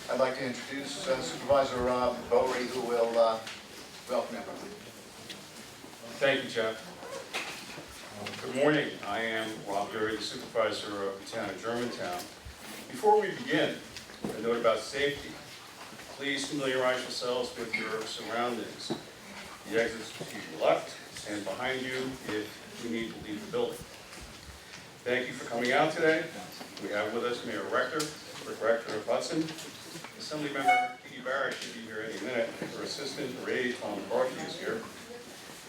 I'd like to introduce Supervisor Bowery, who will welcome everyone. Thank you, Jeff. Good morning. I am Rob Berry, the supervisor of the town of Germantown. Before we begin, a note about safety. Please familiarize yourselves with your surroundings. The exits to your left and behind you if you need to leave the building. Thank you for coming out today. We have with us Mayor Rector, Rick Rector of Hudson. Assemblymember P.D. Barrett should be here any minute. Her assistant, Ray Tom McCarthy, is here.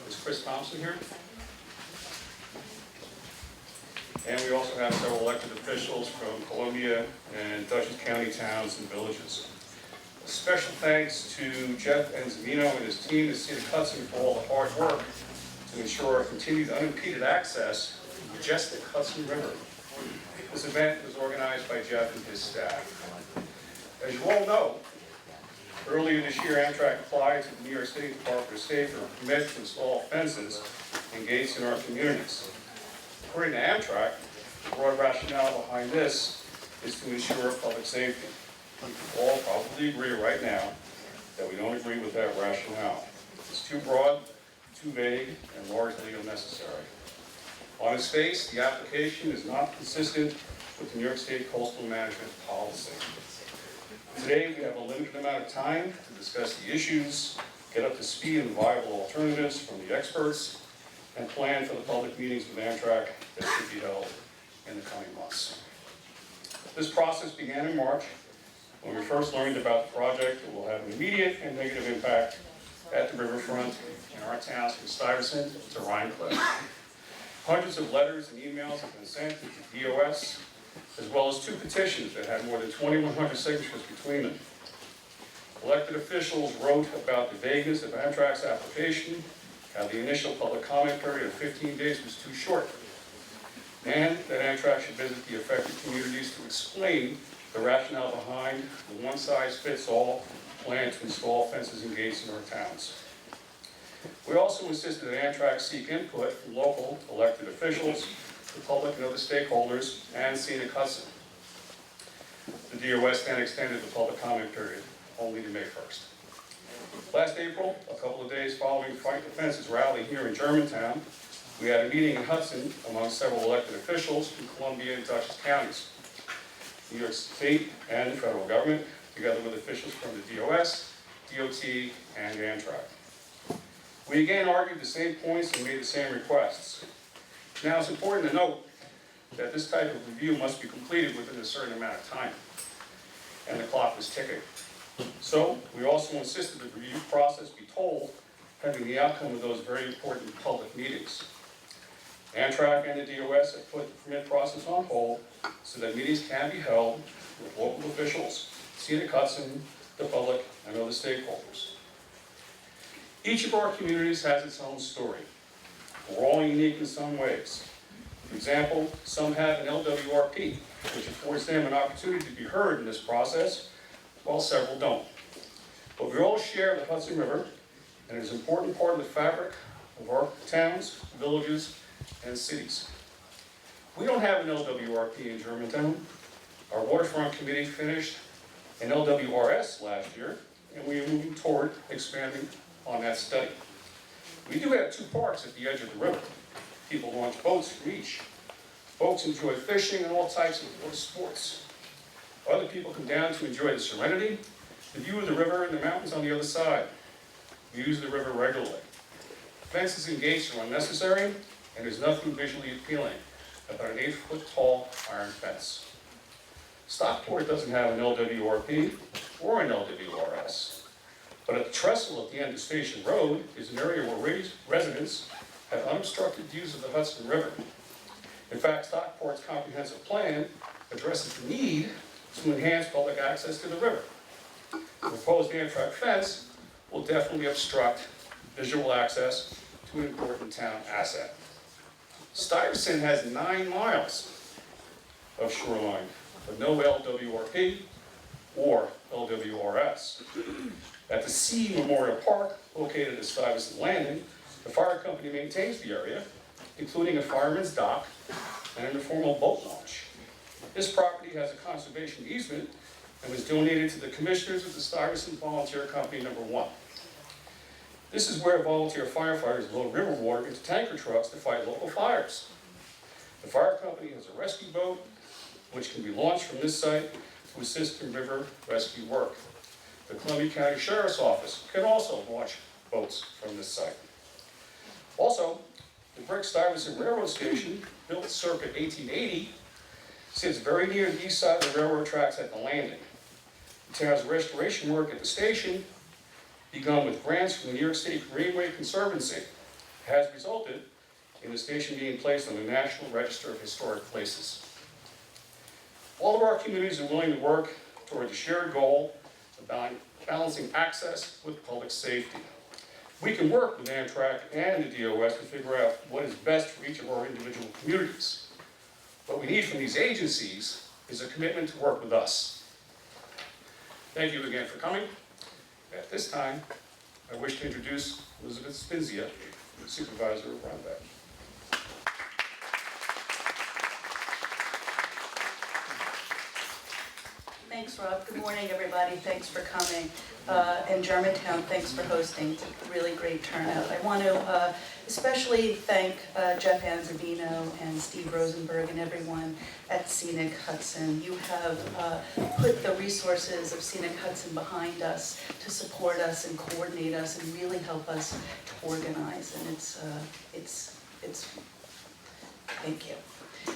Is Chris Thompson here? And we also have several elected officials from Columbia and Dutchess County towns and villages. A special thanks to Jeff Enzimino and his team at City of Hudson for all the hard work to ensure continued unimpeded access to the majestic Hudson River. This event was organized by Jeff and his staff. As you all know, earlier this year, AMTRAK applied to the New York State Department of State for a permit to install fences and gates in our communities. According to AMTRAK, the broad rationale behind this is to ensure public safety. We all probably agree right now that we don't agree with that rationale. It's too broad, too vague, and largely unnecessary. On its face, the application is not consistent with the New York State Coastal Management Policy. Today, we have a limited amount of time to discuss the issues, get up to speed on viable alternatives from the experts, and plan for the public meetings with AMTRAK that should be held in the coming months. This process began in March when we first learned about the project that will have an immediate and negative impact at the riverfront in our towns from Stuyvesant to Rhinecliff. Hundreds of letters and emails have been sent to the DOS, as well as 2 petitions that had more than 2,100 signatures between them. Elected officials wrote about the vagueness of AMTRAK's application, how the initial public comment period of 15 days was too short, and that AMTRAK should visit the affected communities to explain the rationale behind the one-size-fits-all plan to install fences and gates in our towns. We also insisted that AMTRAK seek input from local elected officials, the public and other stakeholders, and Scenic Hudson. The DOS then extended the public comment period only to May 1st. Last April, a couple of days following Fight the Fences rally here in Germantown, we had a meeting in Hudson among several elected officials from Columbia and Dutchess counties, New York State and the federal government, together with officials from the DOS, DOT, and AMTRAK. We again argued the same points and made the same requests. Now, it's important to note that this type of review must be completed within a certain amount of time, and the clock was ticking. So, we also insisted that the review process be told pending the outcome of those very important public meetings. AMTRAK and the DOS have put the permit process on hold so that meetings can be held with local officials, Scenic Hudson, the public, and other stakeholders. Each of our communities has its own story. We're all unique in some ways. For example, some have an LWRP, which affords them an opportunity to be heard in this process, while several don't. But we all share the Hudson River, and it is an important part of the fabric of our towns, villages, and cities. We don't have an LWRP in Germantown. Our waterfront committee finished an LWRS last year, and we are moving toward expanding on that study. We do have 2 parks at the edge of the river. People launch boats from each. Folks enjoy fishing and all types of water sports. Other people come down to enjoy the serenity, the view of the river and the mountains on the other side. We use the river regularly. Fences and gates are unnecessary, and there's nothing visually appealing about an 8-foot tall iron fence. Stockport doesn't have an LWRP or an LWRS. But at the trestle at the end of Station Road is an area where residents have unobstructed views of the Hudson River. In fact, Stockport's comprehensive plan addresses the need to enhance public access to the river. The proposed AMTRAK fence will definitely obstruct visual access to an important town asset. Stuyvesant has 9 miles of shoreline, but no LWRP or LWRS. At the Sea Memorial Park, located at Stuyvesant Landing, the fire company maintains the area, including a fireman's dock and an informal boat launch. This property has a conservation easement and was donated to the commissioners of the Stuyvesant Volunteer Company No. 1. This is where volunteer firefighters load river water into tanker trucks to fight local fires. The fire company has a rescue boat, which can be launched from this site to assist in river rescue work. The Columbia County Sheriff's Office can also launch boats from this site. Also, the brick Stuyvesant Railroad Station, built circa 1880, sits very near the east side of the railroad tracks at the landing. The town's restoration work at the station, begun with grants from the New York State Greenway Conservancy, has resulted in the station being placed on the National Register of Historic Places. All of our communities are willing to work toward the shared goal of balancing access with public safety. We can work with AMTRAK and the DOS to figure out what is best for each of our individual communities. What we need from these agencies is a commitment to work with us. Thank you again for coming. At this time, I wish to introduce Elizabeth Spinzia, Supervisor of Rhinebeck. Thanks, Rob. Good morning, everybody. Thanks for coming. And Germantown, thanks for hosting. It's a really great turnout. I want to especially thank Jeff Anzavino and Steve Rosenberg and everyone at Scenic Hudson. You have put the resources of Scenic Hudson behind us to support us and coordinate us and really help us to organize. And it's thank you.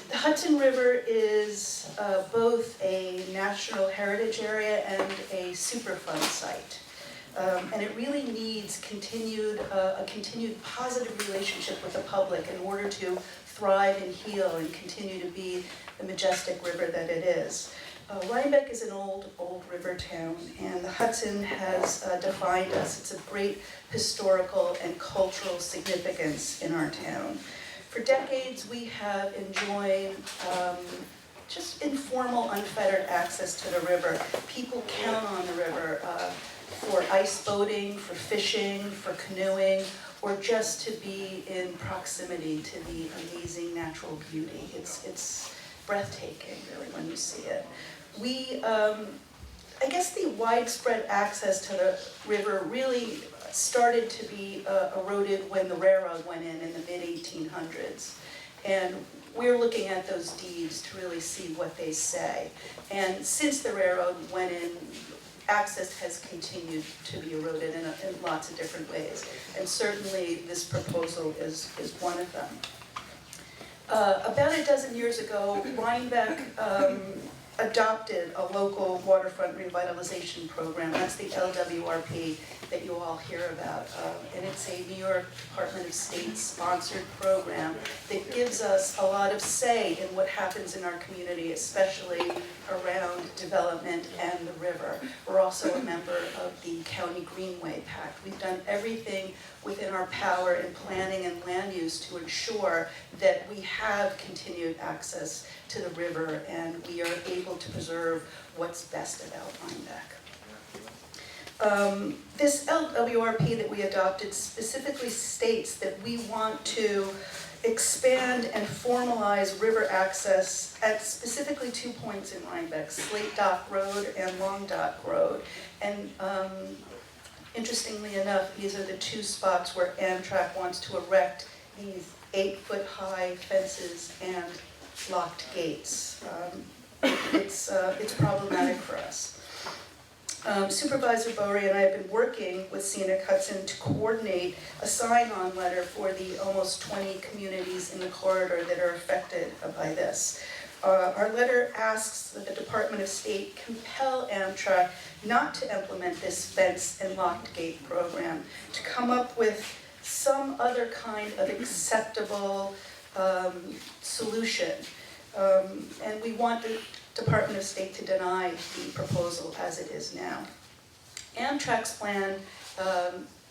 The Hudson River is both a National Heritage Area and a Superfund site. And it really needs a continued positive relationship with the public in order to thrive and heal and continue to be the majestic river that it is. Rhinebeck is an old river town, and the Hudson has defined us. It's of great historical and cultural significance in our town. For decades, we have enjoyed just informal, unfettered access to the river. People count on the river for ice boating, for fishing, for canoeing, or just to be in proximity to the amazing natural beauty. It's breathtaking, really, when you see it. I guess the widespread access to the river really started to be eroded when the railroad went in the mid-1800s. And we're looking at those deeds to really see what they say. And since the railroad went in, access has continued to be eroded in lots of different ways. And certainly this proposal is one of them. About a dozen years ago, Rhinebeck adopted a local waterfront revitalization program. That's the LWRP that you all hear about. And it's a New York Department of State sponsored program that gives us a lot of say in what happens in our community, especially around development and the river. We're also a member of the County Greenway Pact. We've done everything within our power in planning and land use to ensure that we have continued access to the river and we are able to preserve what's best about Rhinebeck. This LWRP that we adopted specifically states that we want to expand and formalize river access at specifically 2 points in Rhinebeck, Slate Dock Road and Long Dock Road. And interestingly enough, these are the 2 spots where AMTRAK wants to erect these 8-foot-high fences and locked gates. It's problematic for us. Supervisor Bowery and I have been working with Scenic Hudson to coordinate a sign-on letter for the almost 20 communities in the corridor that are affected by this. Our letter asks that the Department of State compel AMTRAK not to implement this fence and locked gate program, to come up with some other kind of acceptable solution. And we want the Department of State to deny the proposal as it is now. AMTRAK's plan,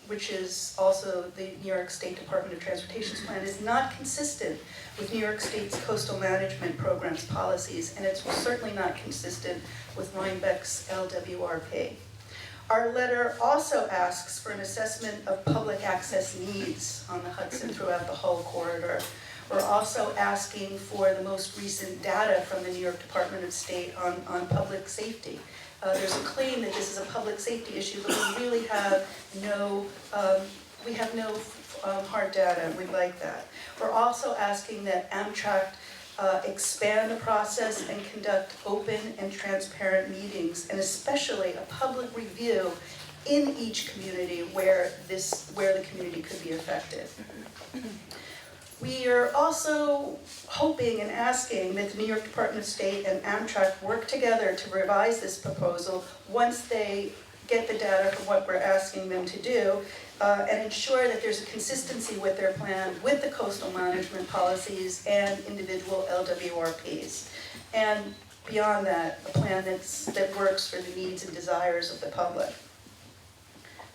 which is also the New York State Department of Transportation's plan, is not consistent with New York State's coastal management program's policies, and it's certainly not consistent with Rhinebeck's LWRP. Our letter also asks for an assessment of public access needs on the Hudson throughout the whole corridor. We're also asking for the most recent data from the New York Department of State on public safety. There's a claim that this is a public safety issue, but we really have no hard data, and we'd like that. We're also asking that AMTRAK expand the process and conduct open and transparent meetings, and especially a public review in each community where the community could be affected. We are also hoping and asking that the New York Department of State and AMTRAK work together to revise this proposal once they get the data from what we're asking them to do, and ensure that there's a consistency with their plan, with the coastal management policies and individual LWRPs. And beyond that, a plan that works for the needs and desires of the public.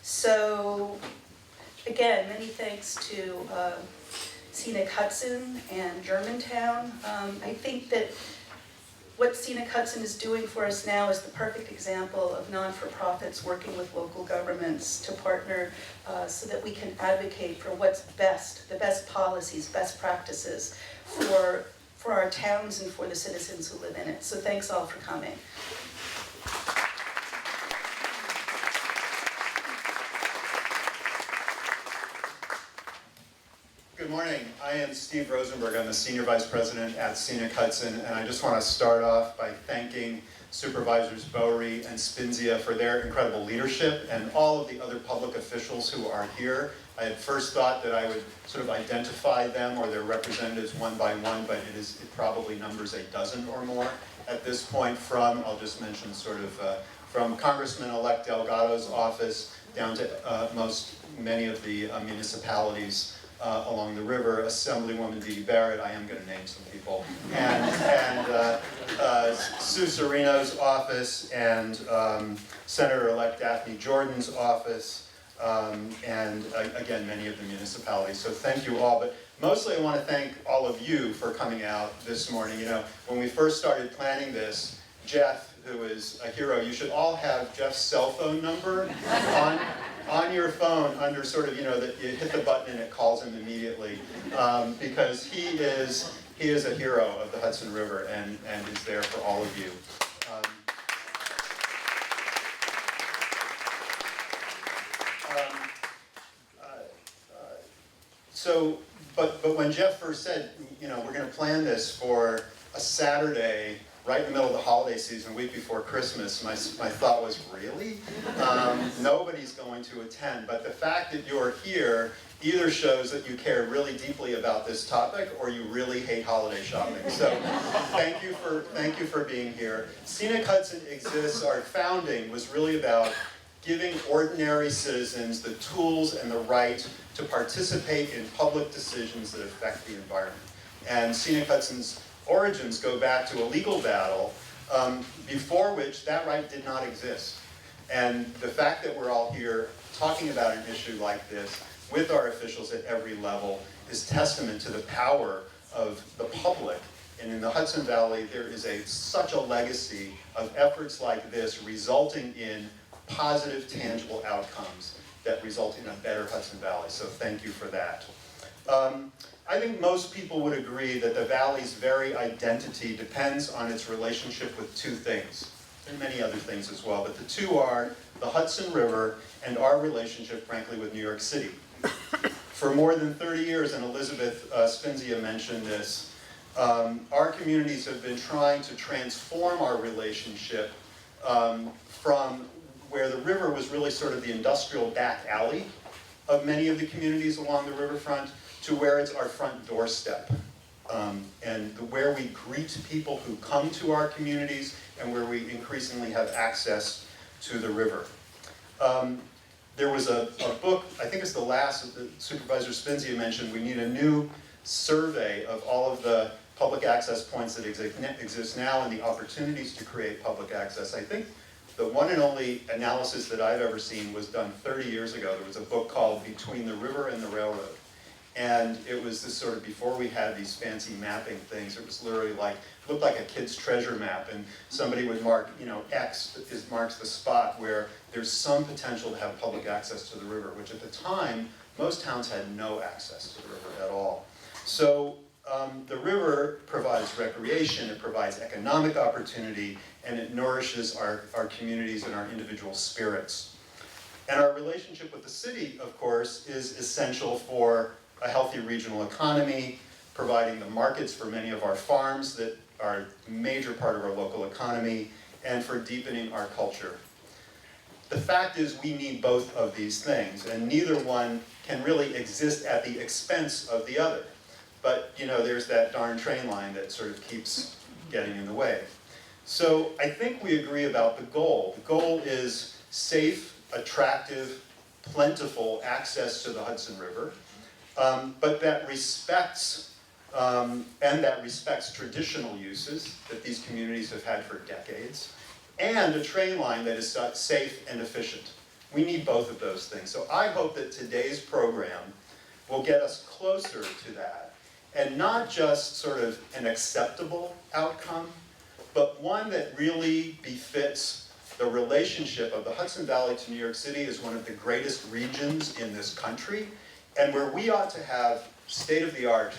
So, again, many thanks to Scenic Hudson and Germantown. I think that what Scenic Hudson is doing for us now is the perfect example of non-for-profits working with local governments to partner so that we can advocate for what's best, the best policies, best practices for our towns and for the citizens who live in it. So thanks all for coming. Good morning. I am Steve Rosenberg. I'm the Senior Vice President at Scenic Hudson, and I just want to start off by thanking Supervisors Bowery and Spinzia for their incredible leadership and all of the other public officials who are here. I had first thought that I would sort of identify them or their representatives one by one, but it probably numbers a dozen or more at this point I'll just mention sort of from Congressman-elect Delgado's office down to many of the municipalities along the river, Assemblywoman Dee Barrett, I am going to name some people, and Sue Serino's office, and Senator-elect Daphne Jordan's office, and again, many of the municipalities. So thank you all, but mostly I want to thank all of you for coming out this morning. You know, when we first started planning this, Jeff, who is a hero, you should all have Jeff's cell phone number on your phone under sort of, you know, that you hit the button and it calls him immediately, because he is a hero of the Hudson River and is there for all of you. But when Jeff first said, you know, we're going to plan this for a Saturday right in the middle of the holiday season, a week before Christmas, my thought was, really? Nobody's going to attend. But the fact that you're here either shows that you care really deeply about this topic or you really hate holiday shopping. So thank you for being here. Scenic Hudson exists. Our founding was really about giving ordinary citizens the tools and the right to participate in public decisions that affect the environment. And Scenic Hudson's origins go back to a legal battle before which that right did not exist. And the fact that we're all here talking about an issue like this with our officials at every level is testament to the power of the public. And in the Hudson Valley, there is such a legacy of efforts like this resulting in positive, tangible outcomes that result in a better Hudson Valley. So thank you for that. I think most people would agree that the Valley's very identity depends on its relationship with two things, and many other things as well, but the two are the Hudson River and our relationship, frankly, with New York City. For more than 30 years, and Elizabeth Spinzia mentioned this, our communities have been trying to transform our relationship from where the river was really sort of the industrial back alley of many of the communities along the riverfront to where it's our front doorstep, and where we greet people who come to our communities and where we increasingly have access to the river. There was a book, I think it's the last that Supervisor Spinzia mentioned, we need a new survey of all of the public access points that exist now and the opportunities to create public access, I think the one and only analysis that I've ever seen was done 30 years ago. There was a book called Between the River and the Railroad. And it was this sort of, before we had these fancy mapping things, it was literally like, looked like a kid's treasure map, and somebody would mark, you know, X marks the spot where there's some potential to have public access to the river, which at the time, most towns had no access to the river at all. So the river provides recreation, it provides economic opportunity, and it nourishes our communities and our individual spirits. And our relationship with the city, of course, is essential for a healthy regional economy, providing the markets for many of our farms that are a major part of our local economy, and for deepening our culture. The fact is we need both of these things, and neither one can really exist at the expense of the other. But, you know, there's that darn train line that sort of keeps getting in the way. So I think we agree about the goal. The goal is safe, attractive, plentiful access to the Hudson River, but that respects traditional uses that these communities have had for decades, and a train line that is safe and efficient. We need both of those things. So I hope that today's program will get us closer to that, and not just sort of an acceptable outcome, but one that really befits the relationship of the Hudson Valley to New York City as one of the greatest regions in this country, and where we ought to have state-of-the-art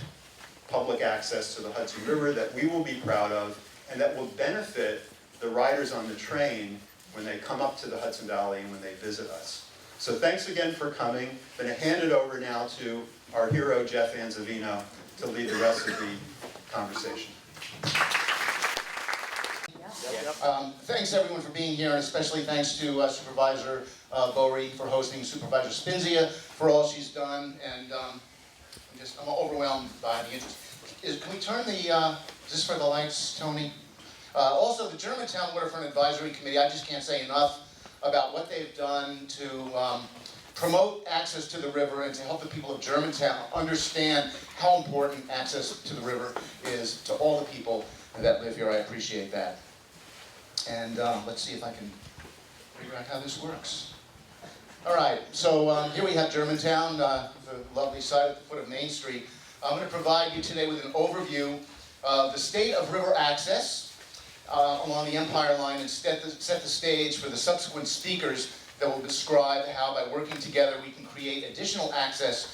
public access to the Hudson River that we will be proud of, and that will benefit the riders on the train when they come up to the Hudson Valley and when they visit us. So thanks again for coming. I'm going to hand it over now to our hero, Jeff Anzavino, to lead the rest of the conversation. Thanks everyone for being here, and especially thanks to Supervisor Bowery for hosting, Supervisor Spinzia for all she's done, and I'm overwhelmed by the interest. Can we turn the, just for the lights, Tony? Also, the Germantown Waterfront Advisory Committee, I just can't say enough about what they've done to promote access to the river and to help the people of Germantown understand how important access to the river is to all the people that live here. I appreciate that. And let's see if I can figure out how this works. All right, so here we have Germantown, the lovely site at the foot of Main Street. I'm going to provide you today with an overview of the state of river access along the Empire Line, and set the stage for the subsequent speakers that will describe how, by working together, we can create additional access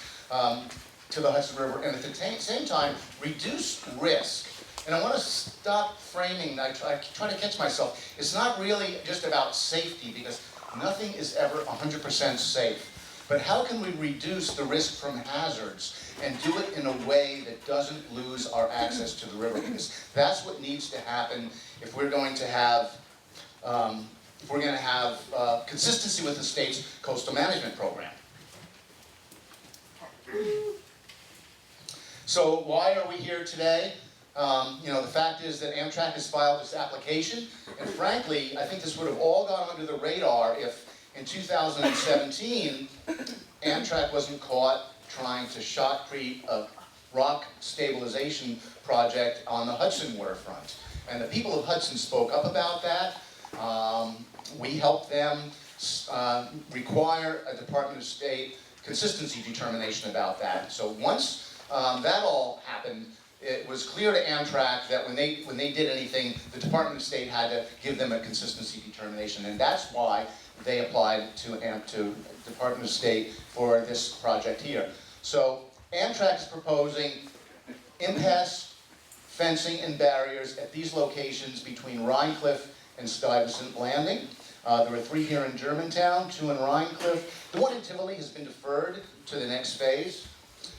to the Hudson River, and at the same time, reduce risk. And I want to stop framing, I try to catch myself. It's not really just about safety, because nothing is ever 100% safe. But how can we reduce the risk from hazards and do it in a way that doesn't lose our access to the river? Because that's what needs to happen if we're going to have consistency with the state's coastal management program. So why are we here today? The fact is that AMTRAK has filed this application, and frankly, I think this would have all gone under the radar if in 2017, AMTRAK wasn't caught trying to shotcrete a rock stabilization project on the Hudson waterfront. And the people of Hudson spoke up about that. We helped them require a Department of State consistency determination about that. So once that all happened, it was clear to AMTRAK that when they did anything, the Department of State had to give them a consistency determination, and that's why they applied to Department of State for this project here. So AMTRAK is proposing impasse, fencing, and barriers at these locations between Rhinecliff and Stuyvesant Landing. There are 3 here in Germantown, 2 in Rhinecliff. The one in Tivoli has been deferred to the next phase.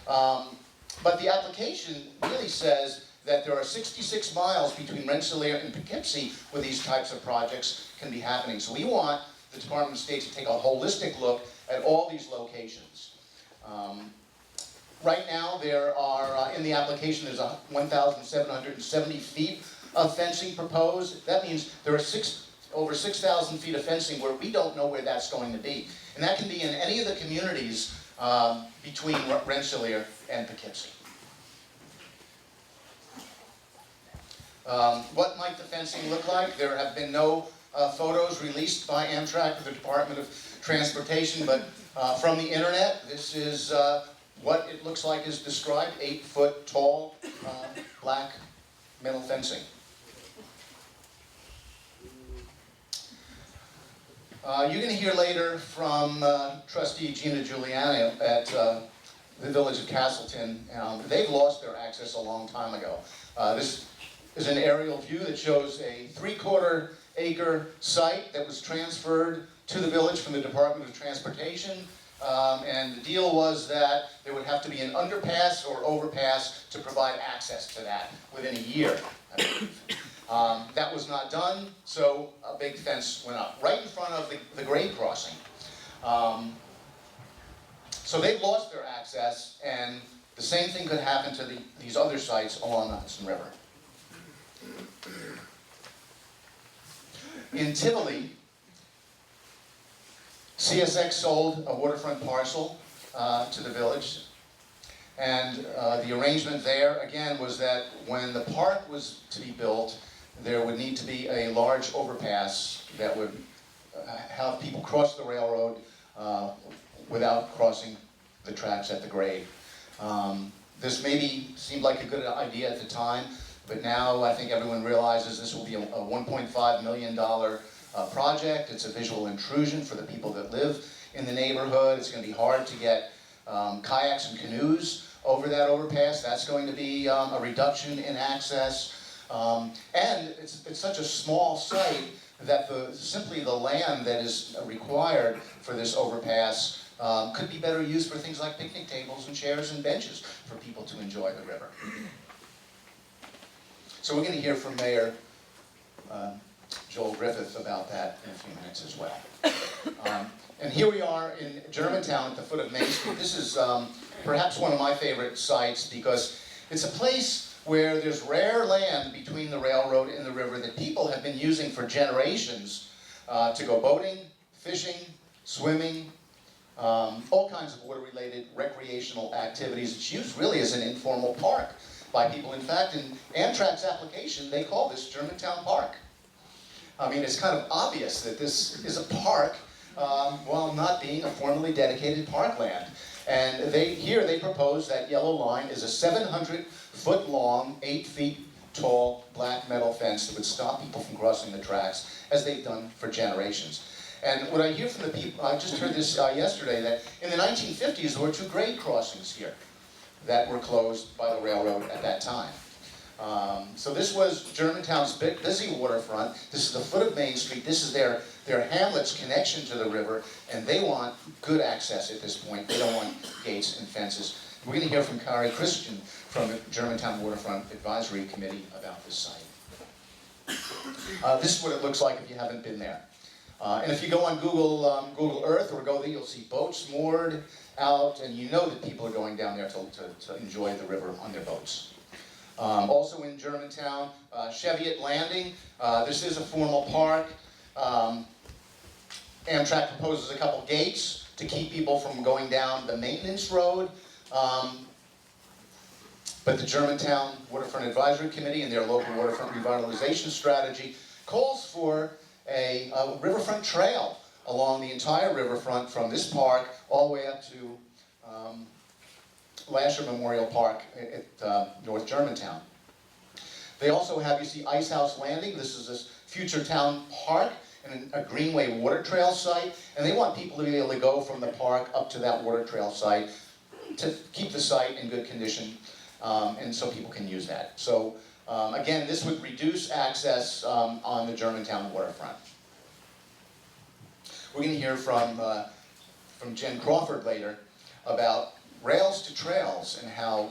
But the application really says that there are 66 miles between Rensselaer and Poughkeepsie where these types of projects can be happening. So we want the Department of State to take a holistic look at all these locations. Right now, there are, in the application, there's 1,770 feet of fencing proposed. That means there are over 6,000 feet of fencing where we don't know where that's going to be. And that can be in any of the communities between Rensselaer and Poughkeepsie. What might the fencing look like? There have been no photos released by AMTRAK or the Department of Transportation, but from the internet, this is what it looks like is described, 8-foot tall black metal fencing. You're going to hear later from trustee Gina Giuliani at the village of Castleton. They've lost their access a long time ago. This is an aerial view that shows a 3/4 acre site that was transferred to the village from the Department of Transportation. And the deal was that there would have to be an underpass or overpass to provide access to that within a year, I believe. That was not done, so a big fence went up right in front of the grade crossing. So they've lost their access, and the same thing could happen to these other sites along the Hudson River. In Tivoli, CSX sold a waterfront parcel to the village. And the arrangement there, again, was that when the park was to be built, there would need to be a large overpass that would have people cross the railroad without crossing the tracks at the grade. This maybe seemed like a good idea at the time, but now I think everyone realizes this will be a $1.5 million project. It's a visual intrusion for the people that live in the neighborhood. It's going to be hard to get kayaks and canoes over that overpass. That's going to be a reduction in access. And it's such a small site that simply the land that is required for this overpass could be better used for things like picnic tables and chairs and benches for people to enjoy the river. So we're going to hear from Mayor Joel Griffith about that in a few minutes as well. And here we are in Germantown at the foot of Main Street. This is perhaps one of my favorite sites because it's a place where there's rare land between the railroad and the river that people have been using for generations to go boating, fishing, swimming, all kinds of water-related recreational activities. It's used really as an informal park by people. In fact, in AMTRAK's application, they call this Germantown Park. I mean, it's kind of obvious that this is a park while not being a formally dedicated parkland. And here they propose that yellow line is a 700-foot-long, 8 feet tall black metal fence that would stop people from crossing the tracks, as they've done for generations. And what I hear from the people, I just heard this yesterday, that in the 1950s there were 2 grade crossings here that were closed by the railroad at that time. So this was Germantown's busy waterfront. This is the foot of Main Street. This is their hamlet's connection to the river, and they want good access at this point. They don't want gates and fences. We're going to hear from Kari Christian from the Germantown Waterfront Advisory Committee about this site. This is what it looks like if you haven't been there. And if you go on Google Earth or go there, you'll see boats moored out, and you know that people are going down there to enjoy the river on their boats. Also in Germantown, Cheviot Landing. This is a formal park. AMTRAK proposes a couple gates to keep people from going down the maintenance road. But the Germantown Waterfront Advisory Committee and their local waterfront revitalization strategy calls for a riverfront trail along the entire riverfront from this park all the way up to Lasher Memorial Park at North Germantown. They also have, you see, Ice House Landing. This is this future town park and a greenway water trail site. And they want people to be able to go from the park up to that water trail site to keep the site in good condition, and so people can use that. So again, this would reduce access on the Germantown waterfront. We're going to hear from Jen Crawford later about rails to trails and how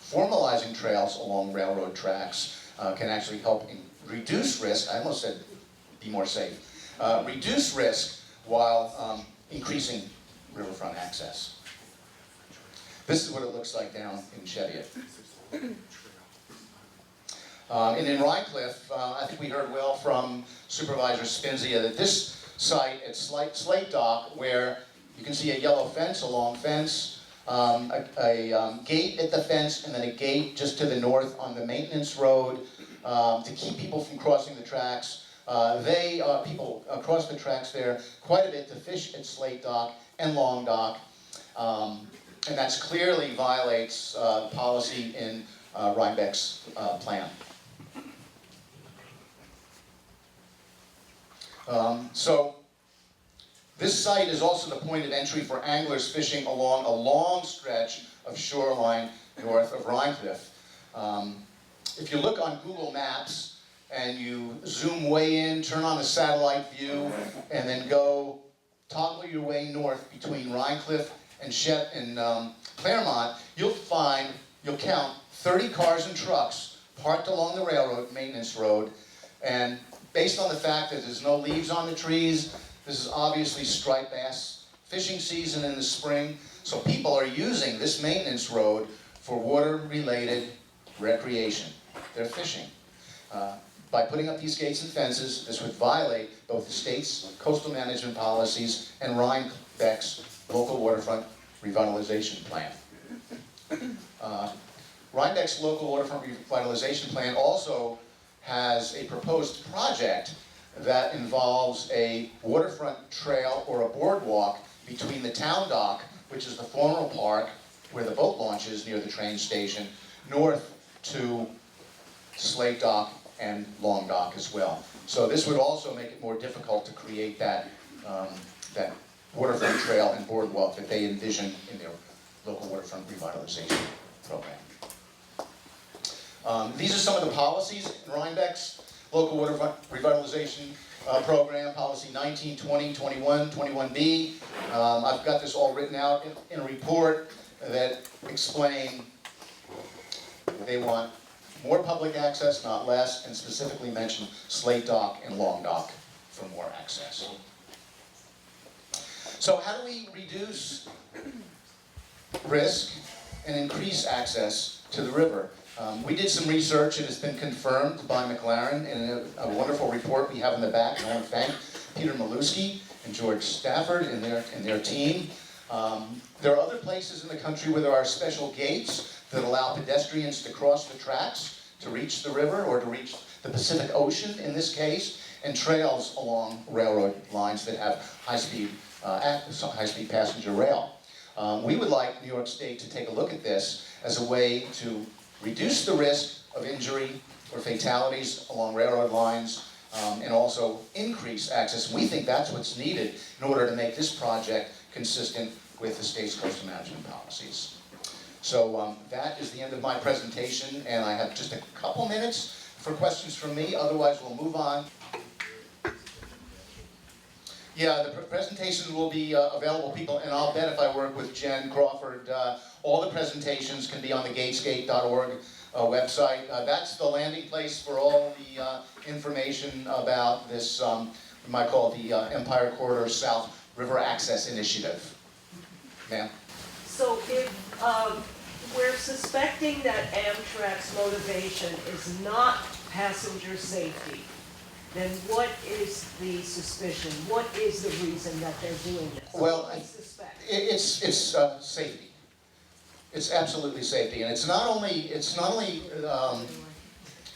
formalizing trails along railroad tracks can actually help reduce risk. I almost said be more safe. Reduce risk while increasing riverfront access. This is what it looks like down in Cheviot. And in Rhinecliff, I think we heard well from Supervisor Spinzia that this site at Slate Dock, where you can see a yellow fence, a long fence, a gate at the fence, and then a gate just to the north on the maintenance road. to keep people from crossing the tracks. People cross the tracks there quite a bit to fish at Slate Dock and Long Dock. And that clearly violates policy in Rhinebeck's plan. So this site is also the point of entry for anglers fishing along a long stretch of shoreline north of Rhinecliff. If you look on Google Maps and you zoom way in, turn on the satellite view, and then go toggle your way north between Rhinecliff and Claremont, you'll count 30 cars and trucks parked along the railroad maintenance road. And based on the fact that there's no leaves on the trees, this is obviously striped bass fishing season in the spring. So people are using this maintenance road for water-related recreation. They're fishing. By putting up these gates and fences, this would violate both the state's coastal management policies and Rhinebeck's local waterfront revitalization plan. Rhinebeck's local waterfront revitalization plan also has a proposed project that involves a waterfront trail or a boardwalk between the town dock, which is the former park where the boat launch is near the train station, north to Slate Dock and Long Dock as well. So this would also make it more difficult to create that waterfront trail and boardwalk that they envision in their local waterfront revitalization program. These are some of the policies in Rhinebeck's local waterfront revitalization program, policy 19, 20, 21, 21B. I've got this all written out in a report that explain they want more public access, not less, and specifically mention Slate Dock and Long Dock for more access. So how do we reduce risk and increase access to the river? We did some research and it's been confirmed by McLaren in a wonderful report we have in the back. And I want to thank Peter Maluski and George Stafford and their team. There are other places in the country where there are special gates that allow pedestrians to cross the tracks to reach the river or to reach the Pacific Ocean in this case, and trails along railroad lines that have high-speed passenger rail. We would like New York State to take a look at this as a way to reduce the risk of injury or fatalities along railroad lines, and also increase access. We think that's what's needed in order to make this project consistent with the state's coastal management policies. So that is the end of my presentation, and I have just a couple minutes for questions from me, otherwise we'll move on. Yeah, the presentations will be available, people, and I'll bet if I work with Jen Crawford, all the presentations can be on the gatesgate.org website. That's the landing place for all the information about this, we might call it the Empire Corridor South River Access Initiative. Ma'am? So if we're suspecting that AMTRAK's motivation is not passenger safety, then what is the suspicion? What is the reason that they're doing this? Well, I suspect. It's safety. It's absolutely safety, and it's not only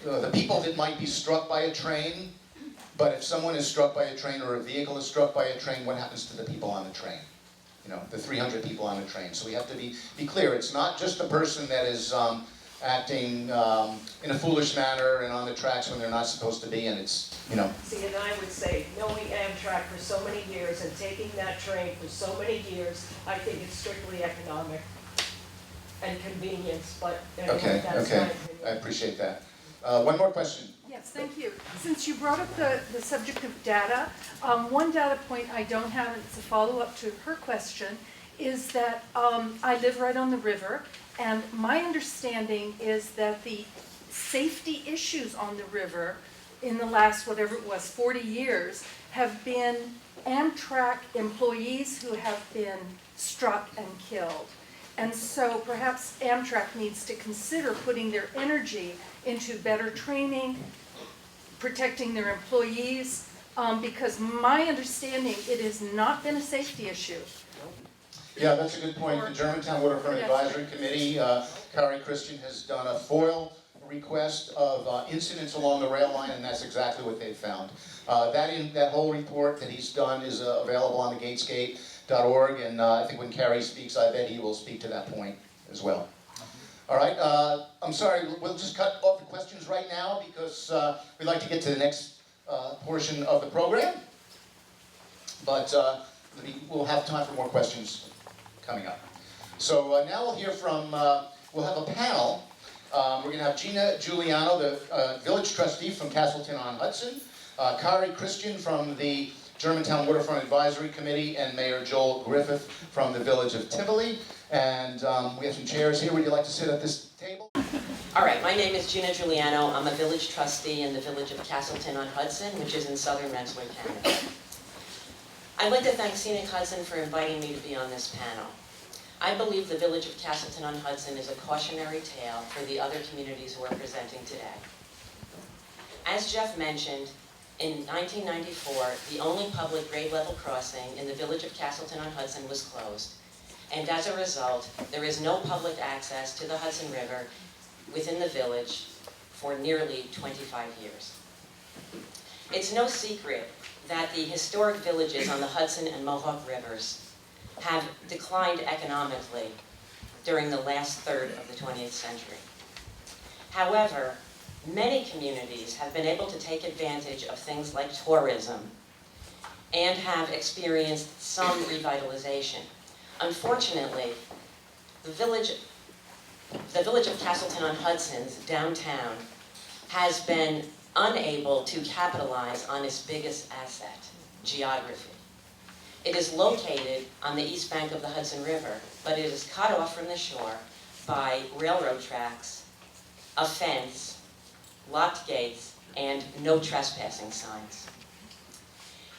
the people that might be struck by a train, but if someone is struck by a train or a vehicle is struck by a train, what happens to the people on the train? You know, the 300 people on the train. So we have to be clear. It's not just the person that is acting in a foolish manner and on the tracks when they're not supposed to be, and it's, you know. See, and I would say, knowing AMTRAK for so many years and taking that train for so many years, I think it's strictly economic and convenience, but anyway, Okay, that's my okay. opinion. I appreciate that. One more question. Yes, thank you. Since you brought up the subject of data, one data point I don't have, and it's a follow-up to her question, is that I live right on the river, and my understanding is that the safety issues on the river in the last, whatever it was, 40 years, have been AMTRAK employees who have been struck and killed. And so perhaps AMTRAK needs to consider putting their energy into better training, protecting their employees, because my understanding, it has not been a safety issue. Yeah, that's a good point. The Germantown Waterfront Advisory Committee, Kari Christian has done a FOIL request of incidents along the rail line, and that's exactly what they found. That whole report that he's done is available on the gatesgate.org, and I think when Kerry speaks, I bet he will speak to that point as well. All right, I'm sorry, we'll just cut off the questions right now because we'd like to get to the next portion of the program. But we'll have time for more questions coming up. So now we'll hear from, we'll have a panel. We're going to have Gina Giuliano, the village trustee from Castleton-on-Hudson, Kari Christian from the Germantown Waterfront Advisory Committee, and Mayor Joel Griffith from the village of Tivoli. And we have some chairs here. Would you like to sit at this table? All right, my name is Gina Giuliano. I'm a village trustee in the village of Castleton-on-Hudson, which is in southern Rensselaer County. I'd like to thank Scenic Hudson for inviting me to be on this panel. I believe the village of Castleton-on-Hudson is a cautionary tale for the other communities we're presenting today. As Jeff mentioned, in 1994, the only public grade level crossing in the village of Castleton-on-Hudson was closed. And as a result, there is no public access to the Hudson River within the village for nearly 25 years. It's no secret that the historic villages on the Hudson and Mohawk rivers have declined economically during the last third of the 20th century. However, many communities have been able to take advantage of things like tourism and have experienced some revitalization. Unfortunately, the village of Castleton-on-Hudson's downtown has been unable to capitalize on its biggest asset, geography. It is located on the east bank of the Hudson River, but it is cut off from the shore by railroad tracks, a fence, locked gates, and no trespassing signs.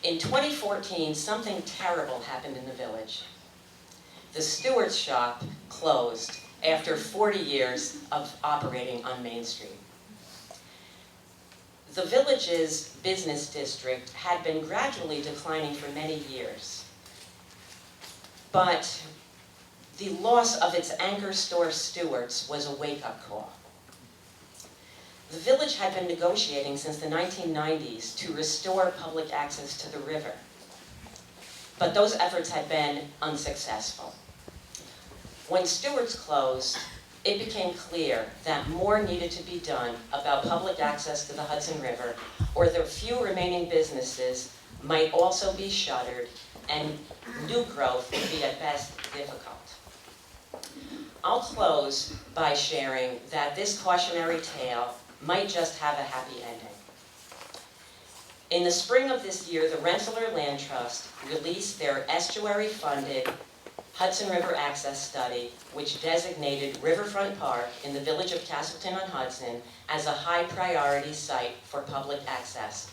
In 2014, something terrible happened in the village. The Stewart's shop closed after 40 years of operating on Main Street. The village's business district had been gradually declining for many years, but the loss of its anchor store Stewart's was a wake-up call. The village had been negotiating since the 1990s to restore public access to the river, but those efforts had been unsuccessful. When Stewart's closed, it became clear that more needed to be done about public access to the Hudson River, or the few remaining businesses might also be shuttered, and new growth would be at best difficult. I'll close by sharing that this cautionary tale might just have a happy ending. In the spring of this year, the Rensselaer Land Trust released their estuary-funded Hudson River Access Study, which designated Riverfront Park in the village of Castleton-on-Hudson as a high priority site for public access.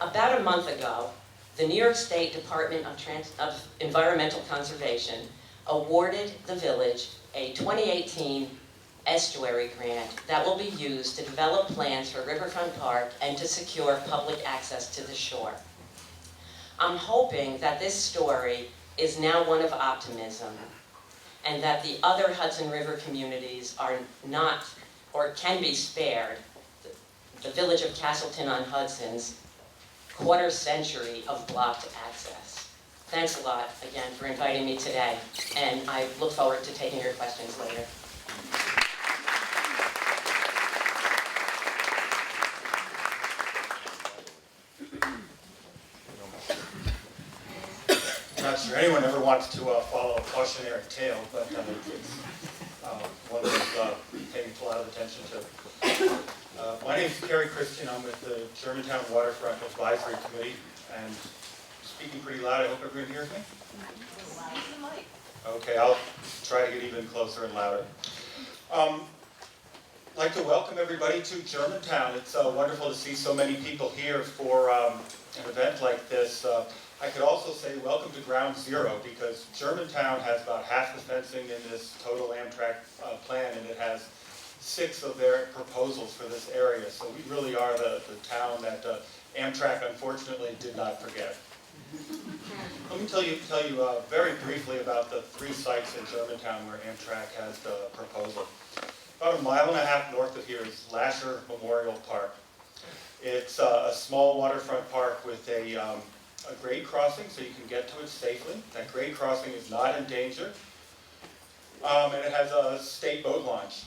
About a month ago, the New York State Department of Environmental Conservation awarded the village a 2018 estuary grant that will be used to develop plans for Riverfront Park and to secure public access to the shore. I'm hoping that this story is now one of optimism, and that the other Hudson River communities are not, or can be spared, the village of Castleton-on-Hudson's quarter century of blocked access. Thanks a lot, again, for inviting me today, and I look forward to taking your questions later. I'm not sure anyone ever wants to follow a cautionary tale, but it's one that's paying a lot of attention to. My name is Kerry Christian. I'm with the Germantown Waterfront Advisory Committee, and speaking pretty loud. I hope everyone hears me. Okay, I'll try to get even closer and louder. I'd like to welcome everybody to Germantown. It's wonderful to see so many people here for an event like this. I could also say welcome to Ground Zero, because Germantown has about half the fencing in this total AMTRAK plan, and it has 6 of their proposals for this area. So we really are the town that AMTRAK unfortunately did not forget. Let me tell you very briefly about the 3 sites in Germantown where AMTRAK has the proposal. About a mile and a half north of here is Lasher Memorial Park. It's a small waterfront park with a grade crossing so you can get to it safely. That grade crossing is not in danger. And it has a state boat launch.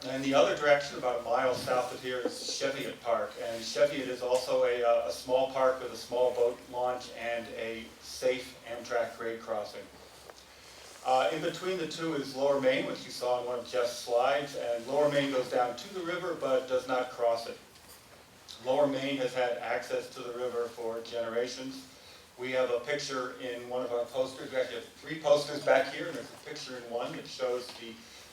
And the other direction, about a mile south of here, is Cheviot Park. And Cheviot is also a small park with a small boat launch and a safe AMTRAK grade crossing. In between the two is Lower Main, which you saw in one of Jeff's slides. And Lower Main goes down to the river but does not cross it. Lower Main has had access to the river for generations. We have a picture in one of our posters. We actually have 3 posters back here, and there's a picture in one that shows the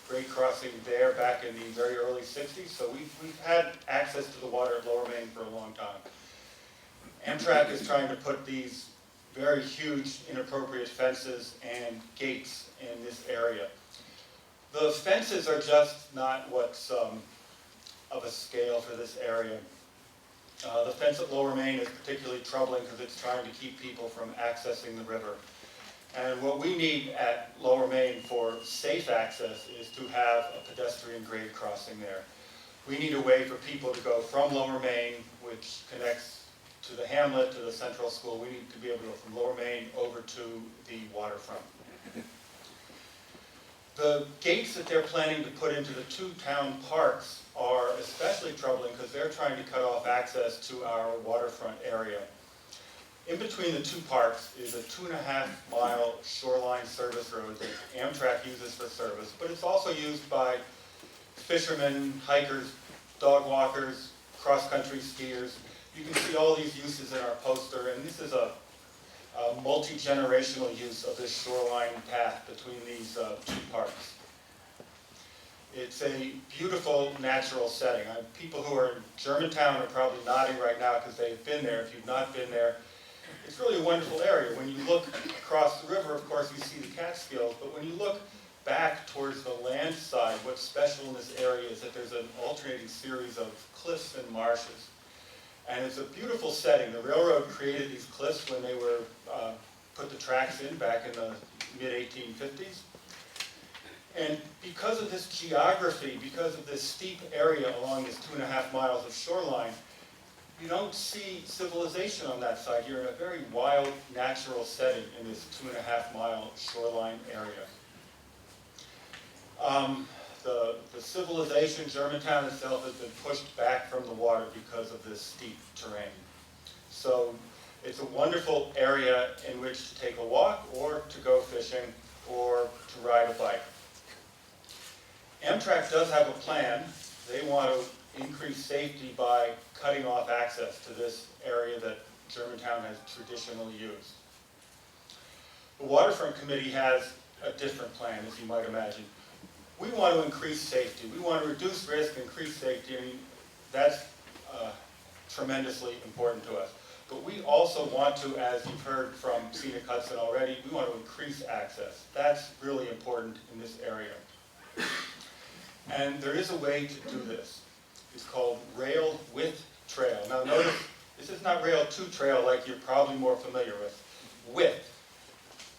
grade crossing there back in the very early 60s. So we've had access to the water at Lower Main for a long time. AMTRAK is trying to put these very huge inappropriate fences and gates in this area. The fences are just not what's of a scale for this area. The fence at Lower Main is particularly troubling because it's trying to keep people from accessing the river. And what we need at Lower Main for safe access is to have a pedestrian grade crossing there. We need a way for people to go from Lower Main, which connects to the hamlet, to the central school. We need to be able to go from Lower Main over to the waterfront. The gates that they're planning to put into the 2 town parks are especially troubling because they're trying to cut off access to our waterfront area. In between the 2 parks is a 2.5-mile shoreline service road that AMTRAK uses for service, but it's also used by fishermen, hikers, dog walkers, cross-country skiers. You can see all these uses in our poster, and this is a multi-generational use of this shoreline path between these 2 parks. It's a beautiful natural setting. People who are in Germantown are probably nodding right now because they've been there. If you've not been there, it's really a wonderful area. When you look across the river, of course, you see the Catskills, but when you look back towards the land side, what's special in this area is that there's an alternating series of cliffs and marshes. And it's a beautiful setting. The railroad created these cliffs when they were put the tracks in back in the mid-1850s. And because of this geography, because of this steep area along this 2.5 miles of shoreline, you don't see civilization on that side. You're in a very wild, natural setting in this 2.5-mile shoreline area. The civilization, Germantown itself, has been pushed back from the water because of this steep terrain. So it's a wonderful area in which to take a walk or to go fishing or to ride a bike. AMTRAK does have a plan. They want to increase safety by cutting off access to this area that Germantown has traditionally used. The Waterfront Committee has a different plan, as you might imagine. We want to increase safety. We want to reduce risk, increase safety. I mean, that's tremendously important to us. But we also want to, as you've heard from Scenic Hudson already, we want to increase access. That's really important in this area. And there is a way to do this. It's called rail with trail. Now notice, this is not rail to trail like you're probably more familiar with. With.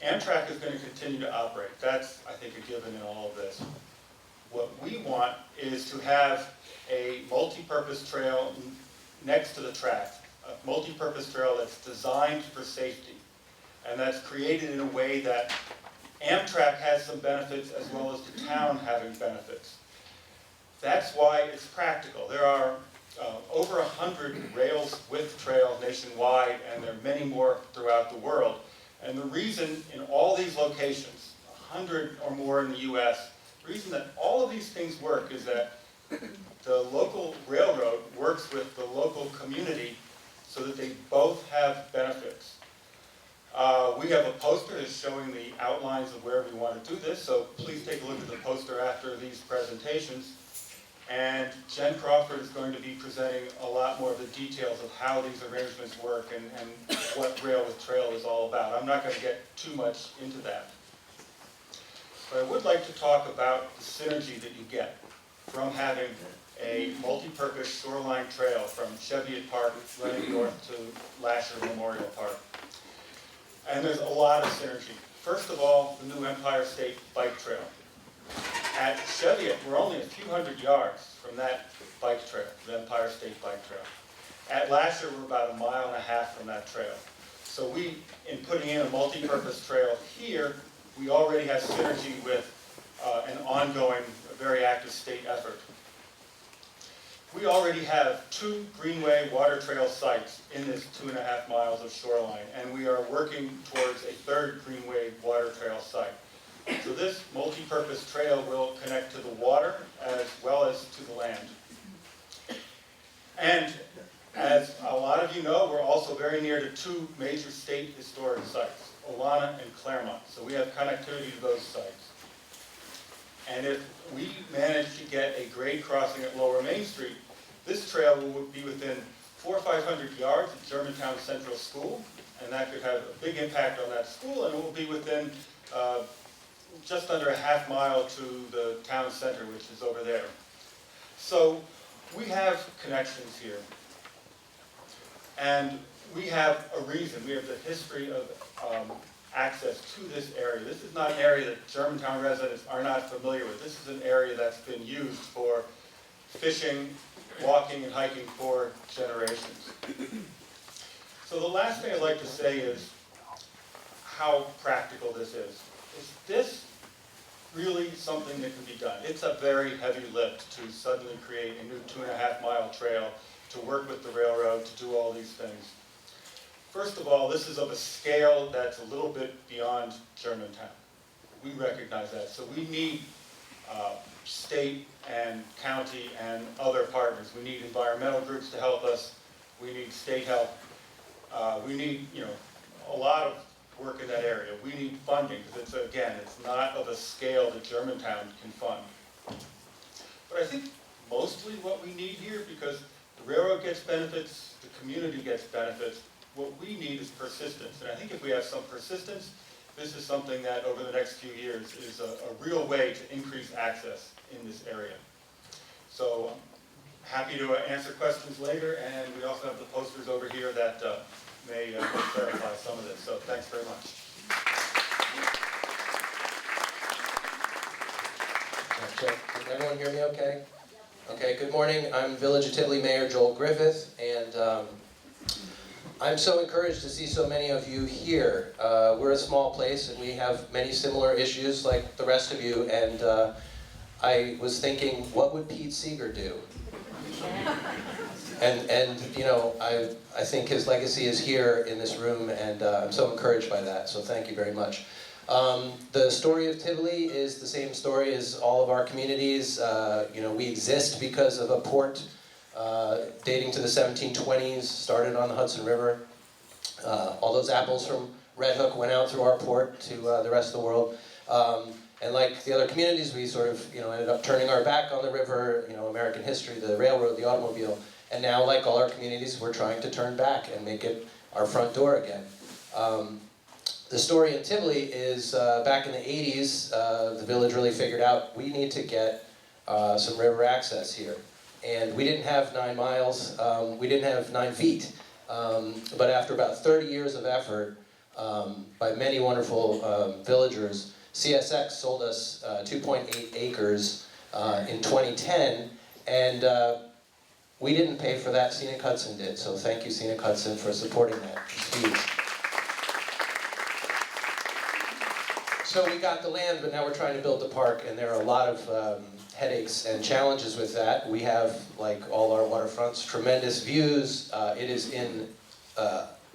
AMTRAK is going to continue to operate. That's, I think, a given in all of this. What we want is to have a multi-purpose trail next to the track. A multi-purpose trail that's designed for safety. And that's created in a way that AMTRAK has some benefits as well as the town having benefits. That's why it's practical. There are over 100 rails with trail nationwide, and there are many more throughout the world. And the reason in all these locations, 100 or more in the US, the reason that all of these things work is that the local railroad works with the local community so that they both have benefits. We have a poster that's showing the outlines of where we want to do this, so please take a look at the poster after these presentations. And Jen Crawford is going to be presenting a lot more of the details of how these arrangements work and what Rail with Trail is all about. I'm not going to get too much into that. But I would like to talk about the synergy that you get from having a multi-purpose shoreline trail from Cheviot Park running north to Lasher Memorial Park. And there's a lot of synergy. First of all, the new Empire State Bike Trail. At Cheviot, we're only a few hundred yards from that bike trail, the Empire State Bike Trail. At Lasher, we're about 1.5 miles from that trail. So we, in putting in a multi-purpose trail here, we already have synergy with an ongoing, very active state effort. We already have 2 Greenway water trail sites in this 2.5 miles of shoreline, and we are working towards a 3rd Greenway water trail site. So this multi-purpose trail will connect to the water as well as to the land. And as a lot of you know, we're also very near to 2 major state historic sites, Olana and Claremont. So we have connectivity to those sites. And if we manage to get a grade crossing at Lower Main Street, this trail will be within 400 or 500 yards of Germantown Central School, and that could have a big impact on that school, and it will be within just under 1/2 mile to the town center, which is over there. So we have connections here. And we have a reason, we have the history of access to this area. This is not an area that Germantown residents are not familiar with. This is an area that's been used for fishing, walking, and hiking for generations. So the last thing I'd like to say is how practical this is. Is this really something that can be done? It's a very heavy lift to suddenly create a new 2.5 mile trail, to work with the railroad, to do all these things. First of all, this is of a scale that's a little bit beyond Germantown. We recognize that. So we need state and county and other partners. We need environmental groups to help us. We need state help. We need, a lot of work in that area. We need funding, because it's not of a scale that Germantown can fund. But I think mostly what we need here, because the railroad gets benefits, the community gets benefits, what we need is persistence. And I think if we have some persistence, this is something that over the next few years is a real way to increase access in this area. So I'm happy to answer questions later, and we also have the posters over here that may clarify some of this. So thanks very much. Can everyone hear me okay? Okay, good morning. I'm Village of Tivoli Mayor Joel Griffith, and I'm so encouraged to see so many of you here. We're a small place, and we have many similar issues like the rest of you, and I was thinking, what would Pete Seeger do? And I think his legacy is here in this room, and I'm so encouraged by that, so thank you very much. The story of Tivoli is the same story as all of our communities. We exist because of a port dating to the 1720s, started on the Hudson River. All those apples from Red Hook went out through our port to the rest of the world. And like the other communities, we sort of ended up turning our back on the river, American history, the railroad, the automobile. And now, like all our communities, we're trying to turn back and make it our front door again. The story in Tivoli is back in the 80s, the village really figured out we need to get some river access here. And we didn't have 9 miles, we didn't have 9 feet. But after about 30 years of effort by many wonderful villagers, CSX sold us 2.8 acres in 2010, and we didn't pay for that, Scenic Hudson did. So thank you, Scenic Hudson, for supporting that. It's huge. So we got the land, but now we're trying to build the park, and there are a lot of headaches and challenges with that. We have, like all our waterfronts, tremendous views. It is in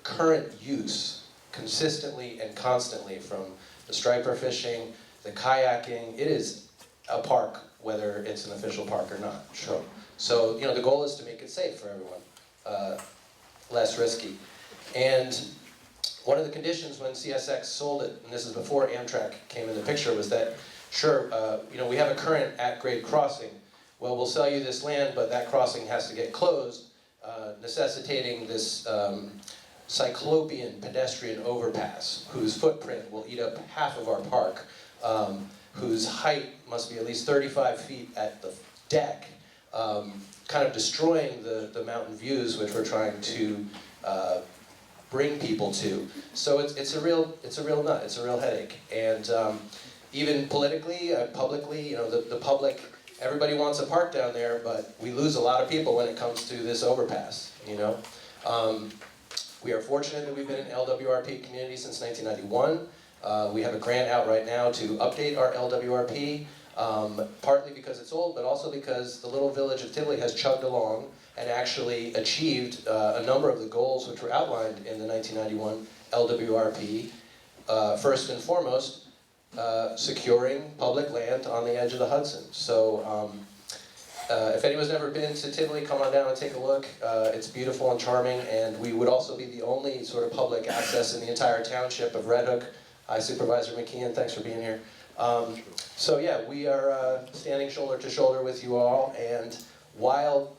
current use consistently and constantly, from the striper fishing, the kayaking. It is a park, whether it's an official park or not. Sure. So the goal is to make it safe for everyone, less risky. And one of the conditions when CSX sold it, and this is before AMTRAK came in the picture, was that, sure, we have a current at-grade crossing. Well, we'll sell you this land, but that crossing has to get closed, necessitating this cyclopean pedestrian overpass, whose footprint will eat up half of our park, whose height must be at least 35 feet at the deck, kind of destroying the mountain views which we're trying to bring people to. So it's a real nut, it's a real headache. And even politically, publicly, the public, everybody wants a park down there, but we lose a lot of people when it comes to this overpass, We are fortunate that we've been an LWRP community since 1991. We have a grant out right now to update our LWRP, partly because it's old, but also because the little village of Tivoli has chugged along and actually achieved a number of the goals which were outlined in the 1991 LWRP. First and foremost, securing public land on the edge of the Hudson. So if anyone's never been to Tivoli, come on down and take a look. It's beautiful and charming, and we would also be the only sort of public access in the entire township of Red Hook. Hi, Supervisor McKeon, thanks for being here. So yeah, we are standing shoulder to shoulder with you all, and while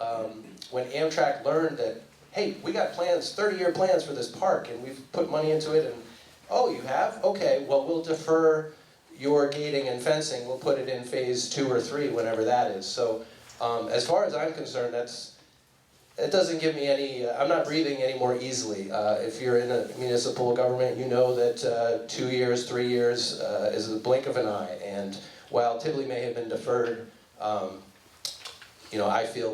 when AMTRAK learned that, hey, we got plans, 30-year plans for this park, and we've put money into it, and oh, you have? Okay, well, we'll defer your gating and fencing. We'll put it in phase 2 or 3, whenever that is. So as far as I'm concerned, it doesn't give me any, I'm not breathing any more easily. If you're in a municipal government, you know that 2 years, 3 years is a blink of an eye. And while Tivoli may have been deferred,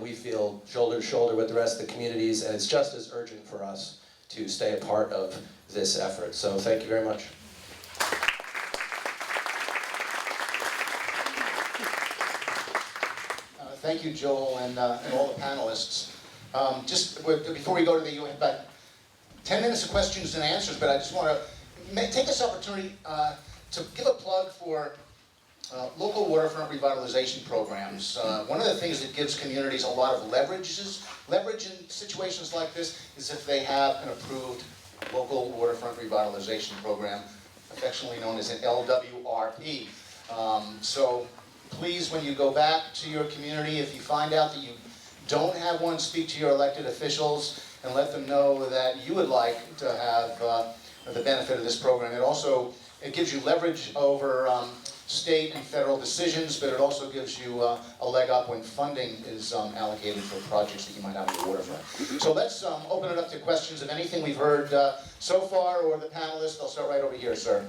we feel shoulder to shoulder with the rest of the communities, and it's just as urgent for us to stay a part of this effort. So thank you very much. Thank you, Joel, and all the panelists. Before we go to we have about 10 minutes of questions and answers, but I just want to take this opportunity to give a plug for local waterfront revitalization programs. One of the things that gives communities a lot of leverage in situations like this is if they have an approved local waterfront revitalization program, affectionately known as an LWRP. So please, when you go back to your community, if you find out that you don't have one, speak to your elected officials and let them know that you would like to have the benefit of this program. It gives you leverage over state and federal decisions, but it also gives you a leg up when funding is allocated for projects that you might have on the waterfront. So let's open it up to questions of anything we've heard so far, or the panelists. I'll start right over here, sir.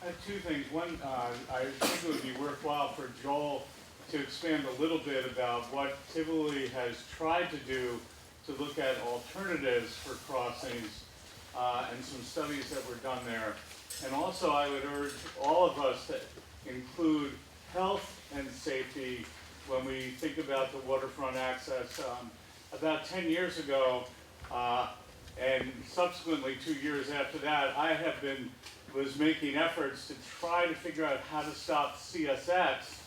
I have two things. One, I think it would be worthwhile for Joel to expand a little bit about what Tivoli has tried to do to look at alternatives for crossings and some studies that were done there. And also I would urge all of us to include health and safety when we think about the waterfront access. About 10 years ago, and subsequently 2 years after that, I was making efforts to try to figure out how to stop CSX,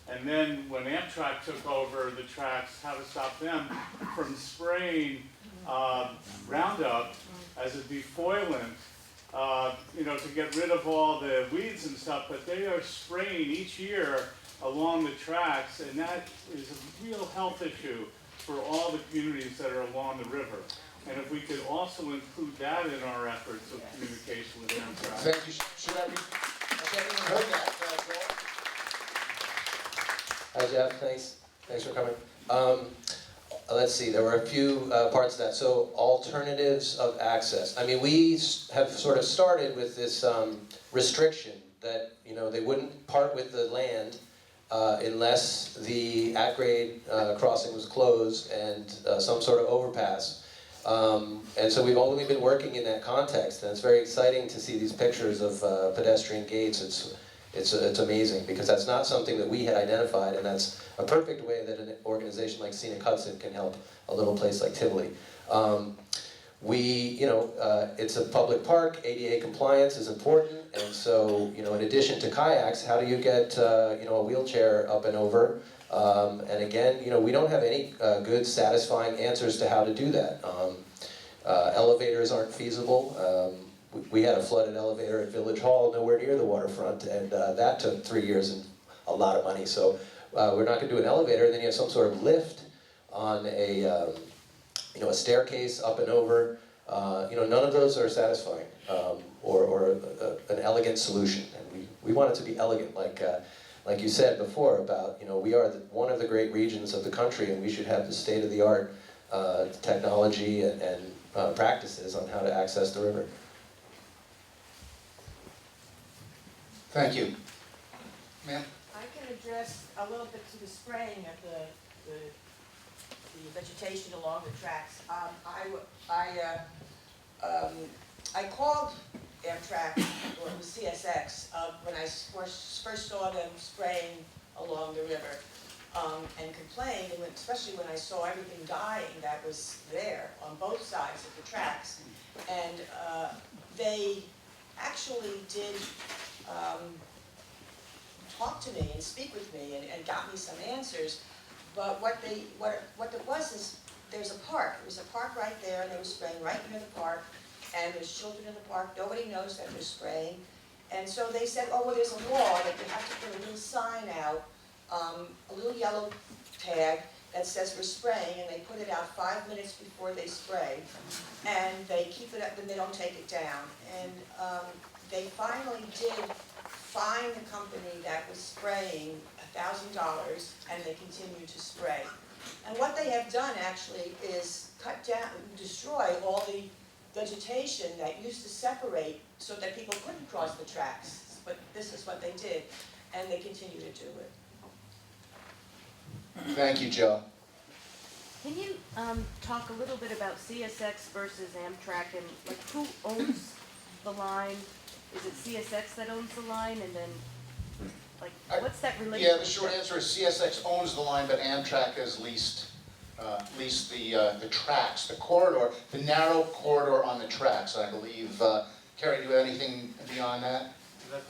and then when AMTRAK took over the tracks, how to stop them from spraying Roundup as a defoilant, to get rid of all the weeds and stuff, but they are spraying each year along the tracks, and that is a real health issue for all the communities that are along the river. And if we could also include that in our efforts of communication with AMTRAK. Thank you. Has everyone heard that, Joel? Hi, Jeff. Thanks for coming. Let's see, there were a few parts of that. So alternatives of access. I mean, we have sort of started with this restriction that, they wouldn't part with the land unless the at-grade crossing was closed and some sort of overpass. And so we've only been working in that context, and it's very exciting to see these pictures of pedestrian gates. It's amazing, because that's not something that we had identified, and that's a perfect way that an organization like Scenic Hudson can help a little place like Tivoli. It's a public park, ADA compliance is important, and so, in addition to kayaks, how do you get, a wheelchair up and over? And again, we don't have any good, satisfying answers to how to do that. Elevators aren't feasible. We had a flooded elevator at Village Hall, nowhere near the waterfront, and that took 3 years and a lot of money. So we're not going to do an elevator, and then you have some sort of lift on a staircase up and over. None of those are satisfying, or an elegant solution. And we want it to be elegant, like you said before about, we are one of the great regions of the country, and we should have the state-of-the-art technology and practices on how to access the river. Thank you. Ma'am? I can address a little bit to the spraying of the vegetation along the tracks. I called AMTRAK, or it was CSX, when I first saw them spraying along the river, and complained, and especially when I saw everything dying that was there on both sides of the tracks. And they actually did talk to me and speak with me and got me some answers. But what it was is, there's a park. There was a park right there, and they were spraying right near the park. And there's children in the park. Nobody knows that they're spraying. And so they said, oh, well, there's a law that you have to put a little sign out, a little yellow tag that says we're spraying, and they put it out 5 minutes before they spray. And they keep it up, and they don't take it down. And they finally did fine the company that was spraying $1,000, and they continue to spray. And what they have done actually is cut down, destroy all the vegetation that used to separate so that people couldn't cross the tracks. But this is what they did, and they continue to do it. Thank you, Joe. Can you talk a little bit about CSX versus AMTRAK, and like who owns the line? Is it CSX that owns the line, and then like what's that relationship? Yeah, the short answer is CSX owns the line, but AMTRAK has leased the tracks, the corridor, the narrow corridor on the tracks, I believe. Kerry, do you have anything beyond that? That's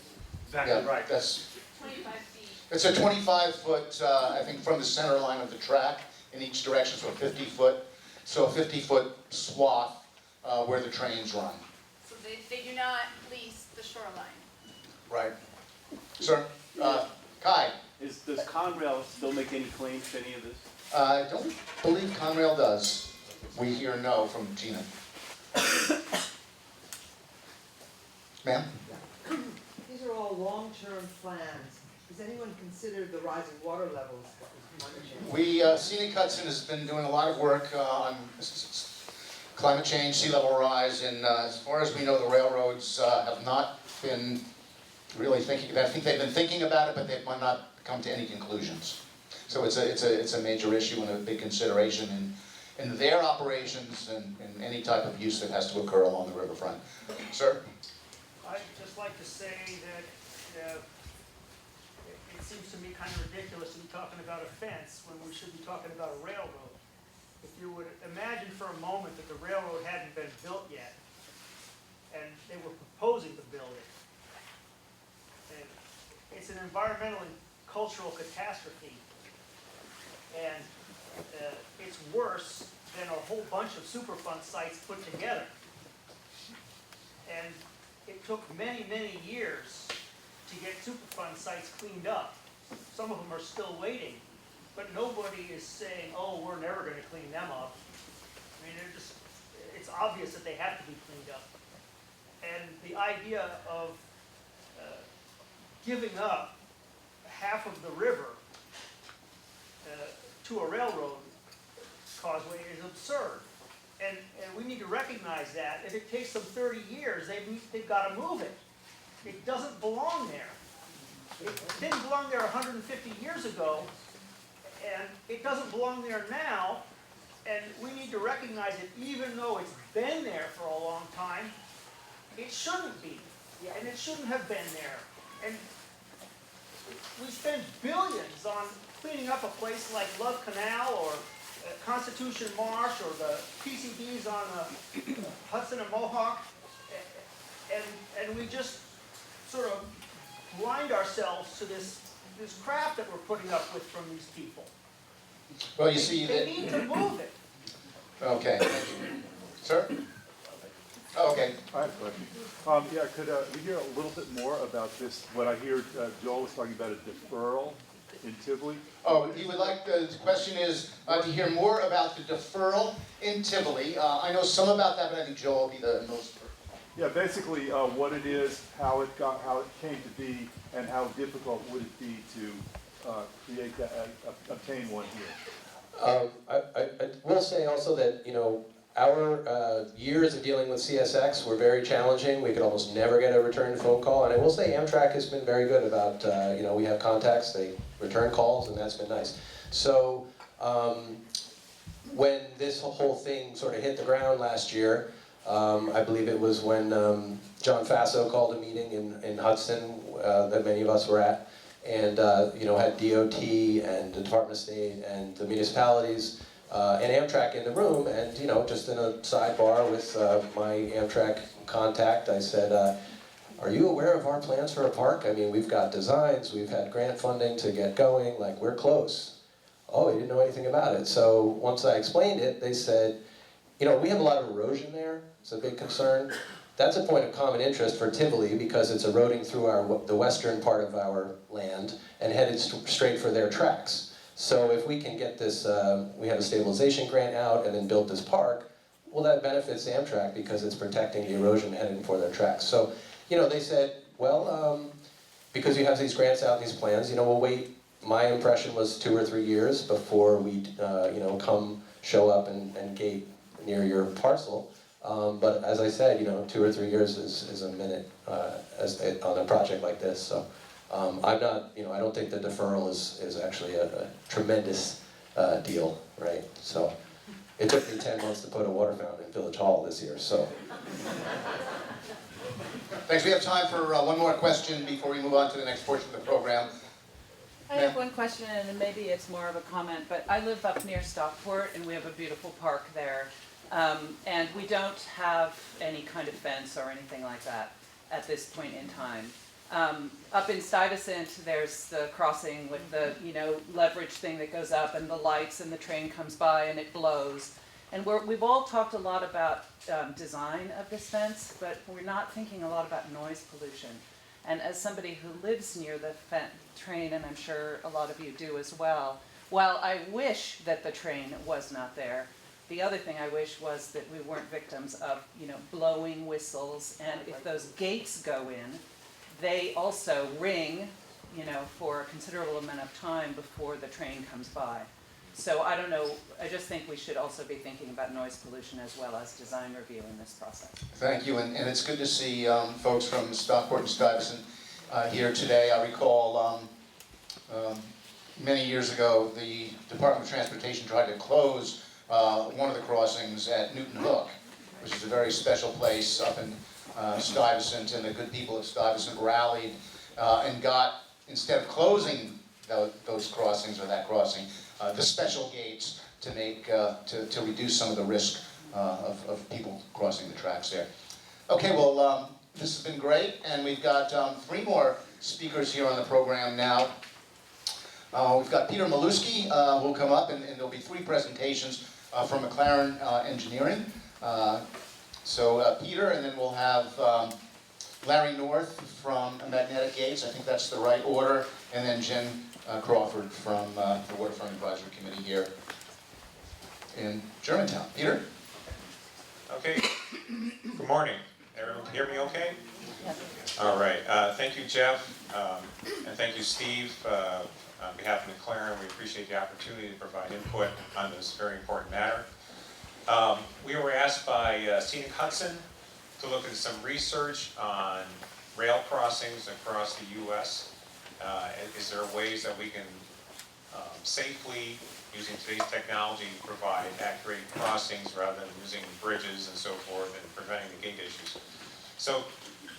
exactly right. That's 25 feet. It's a 25-foot, I think, from the center line of the track in each direction, so a 50-foot swath where the trains run. So they do not lease the shoreline. Right. Sir? Kai? Does Conrail still make any claims to any of this? I don't believe Conrail does. We hear no from Gina. Ma'am? These are all long-term plans. Has anyone considered the rising water levels that was monitored? Scenic Hudson has been doing a lot of work on climate change, sea level rise, and as far as we know, the railroads have not been really thinking. I think they've been thinking about it, but they might not come to any conclusions. So it's a major issue and a big consideration in their operations and any type of use that has to occur along the riverfront. Sir? I'd just like to say that it seems to me kind of ridiculous to be talking about a fence when we should be talking about a railroad. If you would imagine for a moment that the railroad hadn't been built yet, and they were proposing to build it. And it's an environmental and cultural catastrophe. And it's worse than a whole bunch of Superfund sites put together. And it took many, many years to get Superfund sites cleaned up. Some of them are still waiting, but nobody is saying, oh, we're never going to clean them up. I mean, it's obvious that they have to be cleaned up. And the idea of giving up half of the river to a railroad causeway is absurd. And we need to recognize that. If it takes them 30 years, they've got to move it. It doesn't belong there. It didn't belong there 150 years ago, and it doesn't belong there now. And we need to recognize that even though it's been there for a long time, it shouldn't be, and it shouldn't have been there. And we spend billions on cleaning up a place like Love Canal or Constitution Marsh or the PCBs on Hudson and Mohawk, and we just sort of blind ourselves to this crap that we're putting up with from these people. Well, you see They that. need to move it. Okay. Thank you. Sir? Oh, okay. I have a question. Yeah, could we hear a little bit more about this? What I hear Joel was talking about a deferral in Tivoli. Oh, he would like, the question is to hear more about the deferral in Tivoli. I know some about that, but I think Joel will be the most. Yeah, basically what it is, how it came to be, and how difficult would it be to obtain one here. I will say also that, our years of dealing with CSX were very challenging. We could almost never get a return phone call, and I will say AMTRAK has been very good about, we have contacts, they return calls, and that's been nice. So when this whole thing sort of hit the ground last year, I believe it was when John Faso called a meeting in Hudson that many of us were at, and had DOT and the Department of State and the municipalities and AMTRAK in the room, and just in a sidebar with my AMTRAK contact, I said, are you aware of our plans for a park? I mean, we've got designs, we've had grant funding to get going, like we're close. Oh, he didn't know anything about it. So once I explained it, they said, we have a lot of erosion there, it's a big concern. That's a point of common interest for Tivoli because it's eroding through the western part of our land and headed straight for their tracks. So if we can get this, we have a stabilization grant out and then build this park, well that benefits AMTRAK because it's protecting the erosion heading for their tracks. So, they said, well, because you have these grants out, these plans, we'll wait. My impression was 2 or 3 years before we, come show up and gate near your parcel. But as I said, 2 or 3 years is a minute on a project like this. So I'm not, I don't think the deferral is actually a tremendous deal, right? So it took me 10 months to put a water fountain in Village Hall this year, so. Thanks. We have time for one more question before we move on to the next portion of the program. I have one question, and maybe it's more of a comment, but I live up near Stockport, and we have a beautiful park there. And we don't have any kind of fence or anything like that at this point in time. Up in Stuyvesant, there's the crossing with the, leverage thing that goes up and the lights and the train comes by and it blows. And we've all talked a lot about design of this fence, but we're not thinking a lot about noise pollution. And as somebody who lives near the train, and I'm sure a lot of you do as well, while I wish that the train was not there, the other thing I wish was that we weren't victims of, blowing whistles, and if those gates go in, they also ring, for a considerable amount of time before the train comes by. So I don't know, I just think we should also be thinking about noise pollution as well as design review in this process. Thank you, and it's good to see folks from Stockport and Stuyvesant here today. I recall many years ago, the Department of Transportation tried to close one of the crossings at Newton Hook, which is a very special place up in Stuyvesant, and the good people of Stuyvesant rallied and got, instead of closing those crossings or that crossing, the special gates to make to reduce some of the risk of people crossing the tracks there. Okay, well, this has been great, and we've got 3 more speakers here on the program now. We've got Peter Maluski who'll come up, and there'll be 3 presentations from McLaren Engineering. So Peter, and then we'll have Larry North from Magnetic Gates, I think that's the right order, and then Jen Crawford from the Waterfront Advisory Committee here in Germantown. Peter? Okay. Good morning. Everyone can hear me okay? All right. Thank you, Jeff, and thank you, Steve. On behalf of McLaren, we appreciate the opportunity to provide input on this very important matter. We were asked by Scenic Hudson to look at some research on rail crossings across the U.S. Is there ways that we can safely, using today's technology, provide accurate crossings rather than using bridges and so forth and preventing the gate issues? So,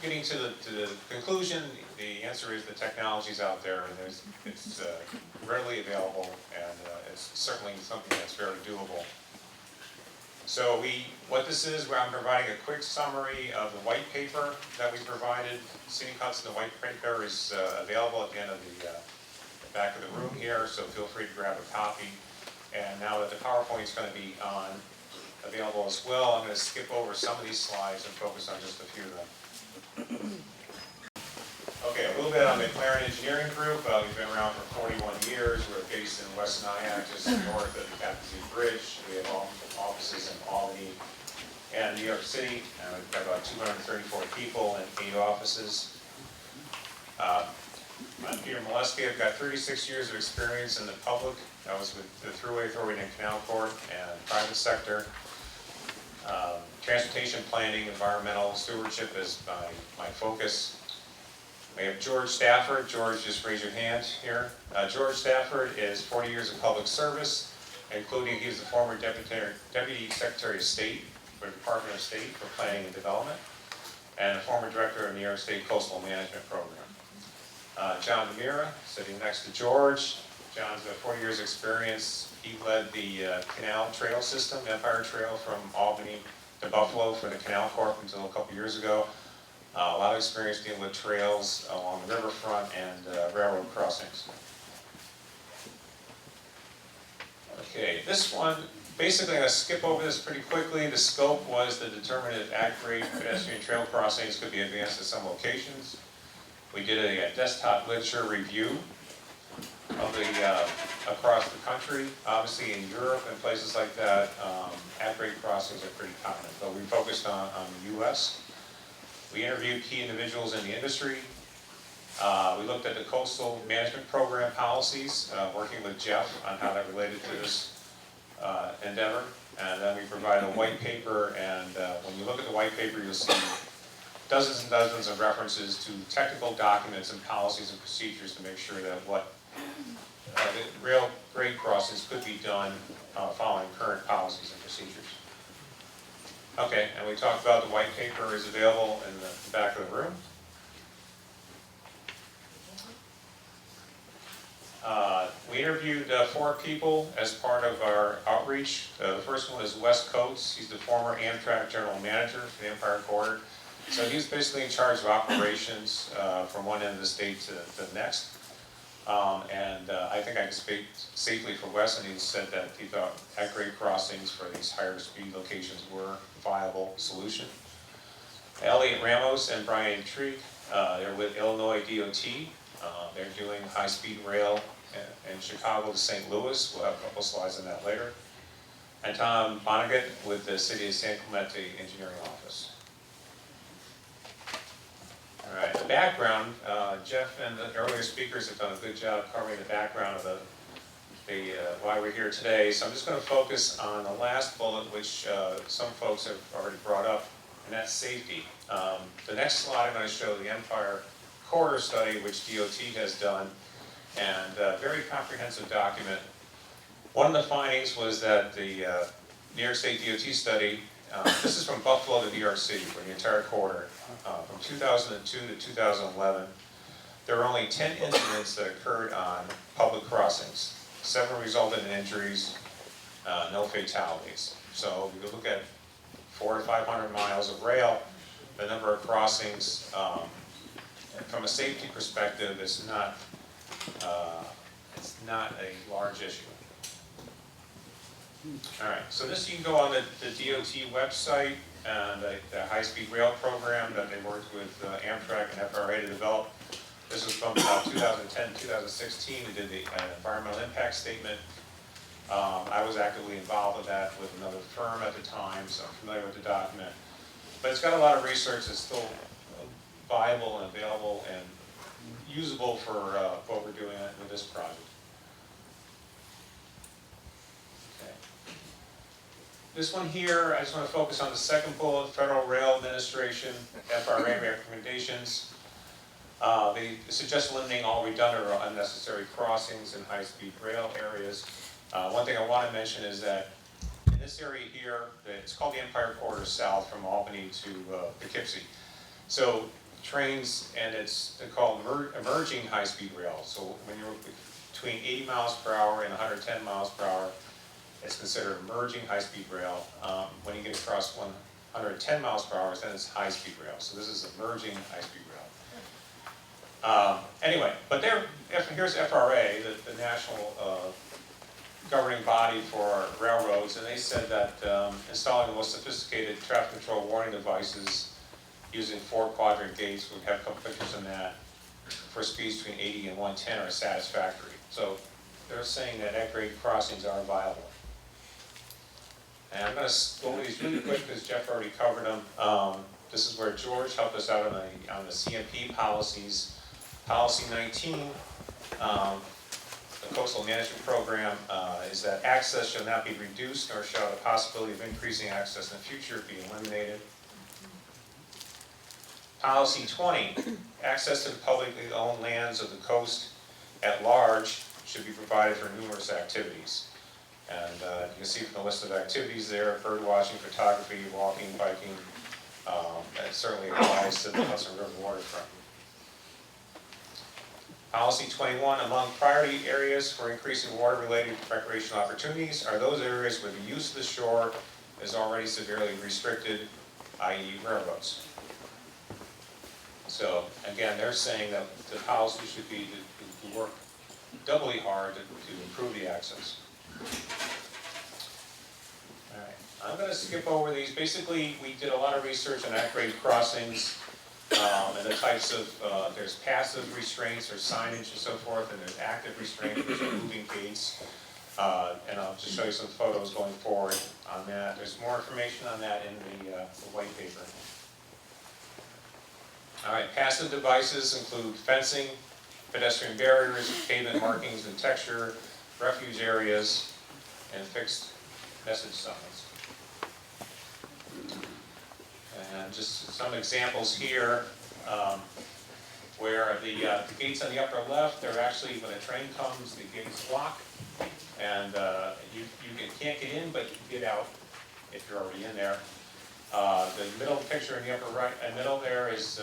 getting to the conclusion, the answer is the technology's out there and it's readily available, and it's certainly something that's very doable. So what this is, where I'm providing a quick summary of the white paper that we provided. Scenic Hudson, the white paper is available at the end of the back of the room here, so feel free to grab a copy. And now that the PowerPoint's going to be available as well, I'm going to skip over some of these slides and focus on just a few of them. Okay, a little bit on McLaren Engineering Group. We've been around for 41 years. We're based in West Nyack, just north of the Tappan Zee Bridge. We have offices in Albany and New York City. And we've got about 234 people and 8 offices. I'm Peter Molesky. I've got 36 years of experience in the public. I was with the Thruway Authority and Canal Corp and private sector. transportation planning, environmental stewardship is my focus. We have George Stafford. George, just raise your hand here. George Stafford is 40 years of public service, including he was the former Deputy Secretary of State for the Department of State for Planning and Development, and a former director of New York State Coastal Management Program. John DeMira, sitting next to George. John's got 40 years experience. He led the canal trail system, Empire Trail, from Albany to Buffalo for the Canal Corp until a couple years ago. A lot of experience dealing with trails along the riverfront and railroad crossings. Okay, this one, basically I'm going to skip over this pretty quickly. The scope was to determine if at-grade pedestrian trail crossings could be advanced at some locations. We did a desktop literature review of the across the country. Obviously in Europe and places like that, at-grade crossings are pretty common, but we focused on the US. We interviewed key individuals in the industry. We looked at the coastal management program policies, working with Jeff on how that related to this endeavor. And then we provided a white paper, and when you look at the white paper, you'll see dozens and dozens of references to technical documents and policies and procedures to make sure that what the rail grade crossings could be done following current policies and procedures. Okay, and we talked about the white paper is available in the back of the room. We interviewed 4 people as part of our outreach. The first one is Wes Coates. He's the former AMTRAK general manager for the Empire Corridor. So he's basically in charge of operations from one end of the state to the next. I think I can speak safely for Wes, and he said that he thought at-grade crossings for these higher speed locations were a viable solution. Elliot Ramos and Brian Treek, they're with Illinois DOT. They're doing high-speed rail in Chicago to St. Louis. We'll have a couple slides on that later. And Tom Vonnegut with the City of San Clemente Engineering Office. All right, the background, Jeff and the earlier speakers have done a good job covering the background of why we're here today. So I'm just going to focus on the last bullet, which some folks have already brought up, and that's safety. The next slide I'm going to show the Empire Corridor study, which DOT has done, and a very comprehensive document. One of the findings was that the New York State DOT study, this is from Buffalo to New York City for the entire corridor, from 2002 to 2011. There were only 10 incidents that occurred on public crossings. 7 resulted in injuries, no fatalities. So if you look at 400 to 500 miles of rail, the number of crossings, from a safety perspective, it's not a large issue. All right, so this you can go on the DOT website and the high-speed rail program that they worked with AMTRAK and FRA to develop. This was from 2010, 2016. We did the environmental impact statement. I was actively involved with that with another firm at the time, so I'm familiar with the document. But it's got a lot of research that's still viable and available and usable for what we're doing with this project. Okay. This one here, I just want to focus on the second bullet, Federal Rail Administration, FRA recommendations. They suggest eliminating all redundant or unnecessary crossings in high-speed rail areas. One thing I want to mention is that in this area here, it's called the Empire Corridor South from Albany to Poughkeepsie. So trains, and they're called emerging high-speed rail. So when you're between 80 miles per hour and 110 miles per hour, it's considered emerging high-speed rail. When you get across 110 miles per hour, then it's high-speed rail. So this is emerging high-speed rail. Anyway, but here's FRA, the national governing body for railroads, and they said that installing the most sophisticated traffic control warning devices using 4-quadrant gates, we have a couple pictures on that, for speeds between 80 and 110 are satisfactory. So they're saying that at-grade crossings are viable. And I'm going to go over these really quick because Jeff already covered them. This is where George helped us out on the CMP policies. Policy 19 the coastal management program is that access shall not be reduced, nor shall the possibility of increasing access in the future be eliminated. Policy 20, access to the publicly owned lands of the coast at large should be provided for numerous activities. And you can see from the list of activities there, bird watching, photography, walking, biking, that certainly applies to the Hudson River waterfront. Policy 21, among priority areas for increasing water-related recreational opportunities are those areas where the use of the shore is already severely restricted, i.e. railroads. So again, they're saying that the policy should be to work doubly hard to improve the access. All right, I'm going to skip over these. Basically, we did a lot of research on at-grade crossings and the types of, there's passive restraints or signage and so forth, and there's active restraints, which are moving gates. And I'll just show you some photos going forward on that. There's more information on that in the white paper. All right, passive devices include fencing, pedestrian barriers, pavement markings and texture, refuge areas, and fixed message signs. And just some examples here where the gates on the upper left, they're actually, when a train comes, the gates lock, and you can't get in, but you can get out if you're already in there. The middle picture in the upper right, middle there is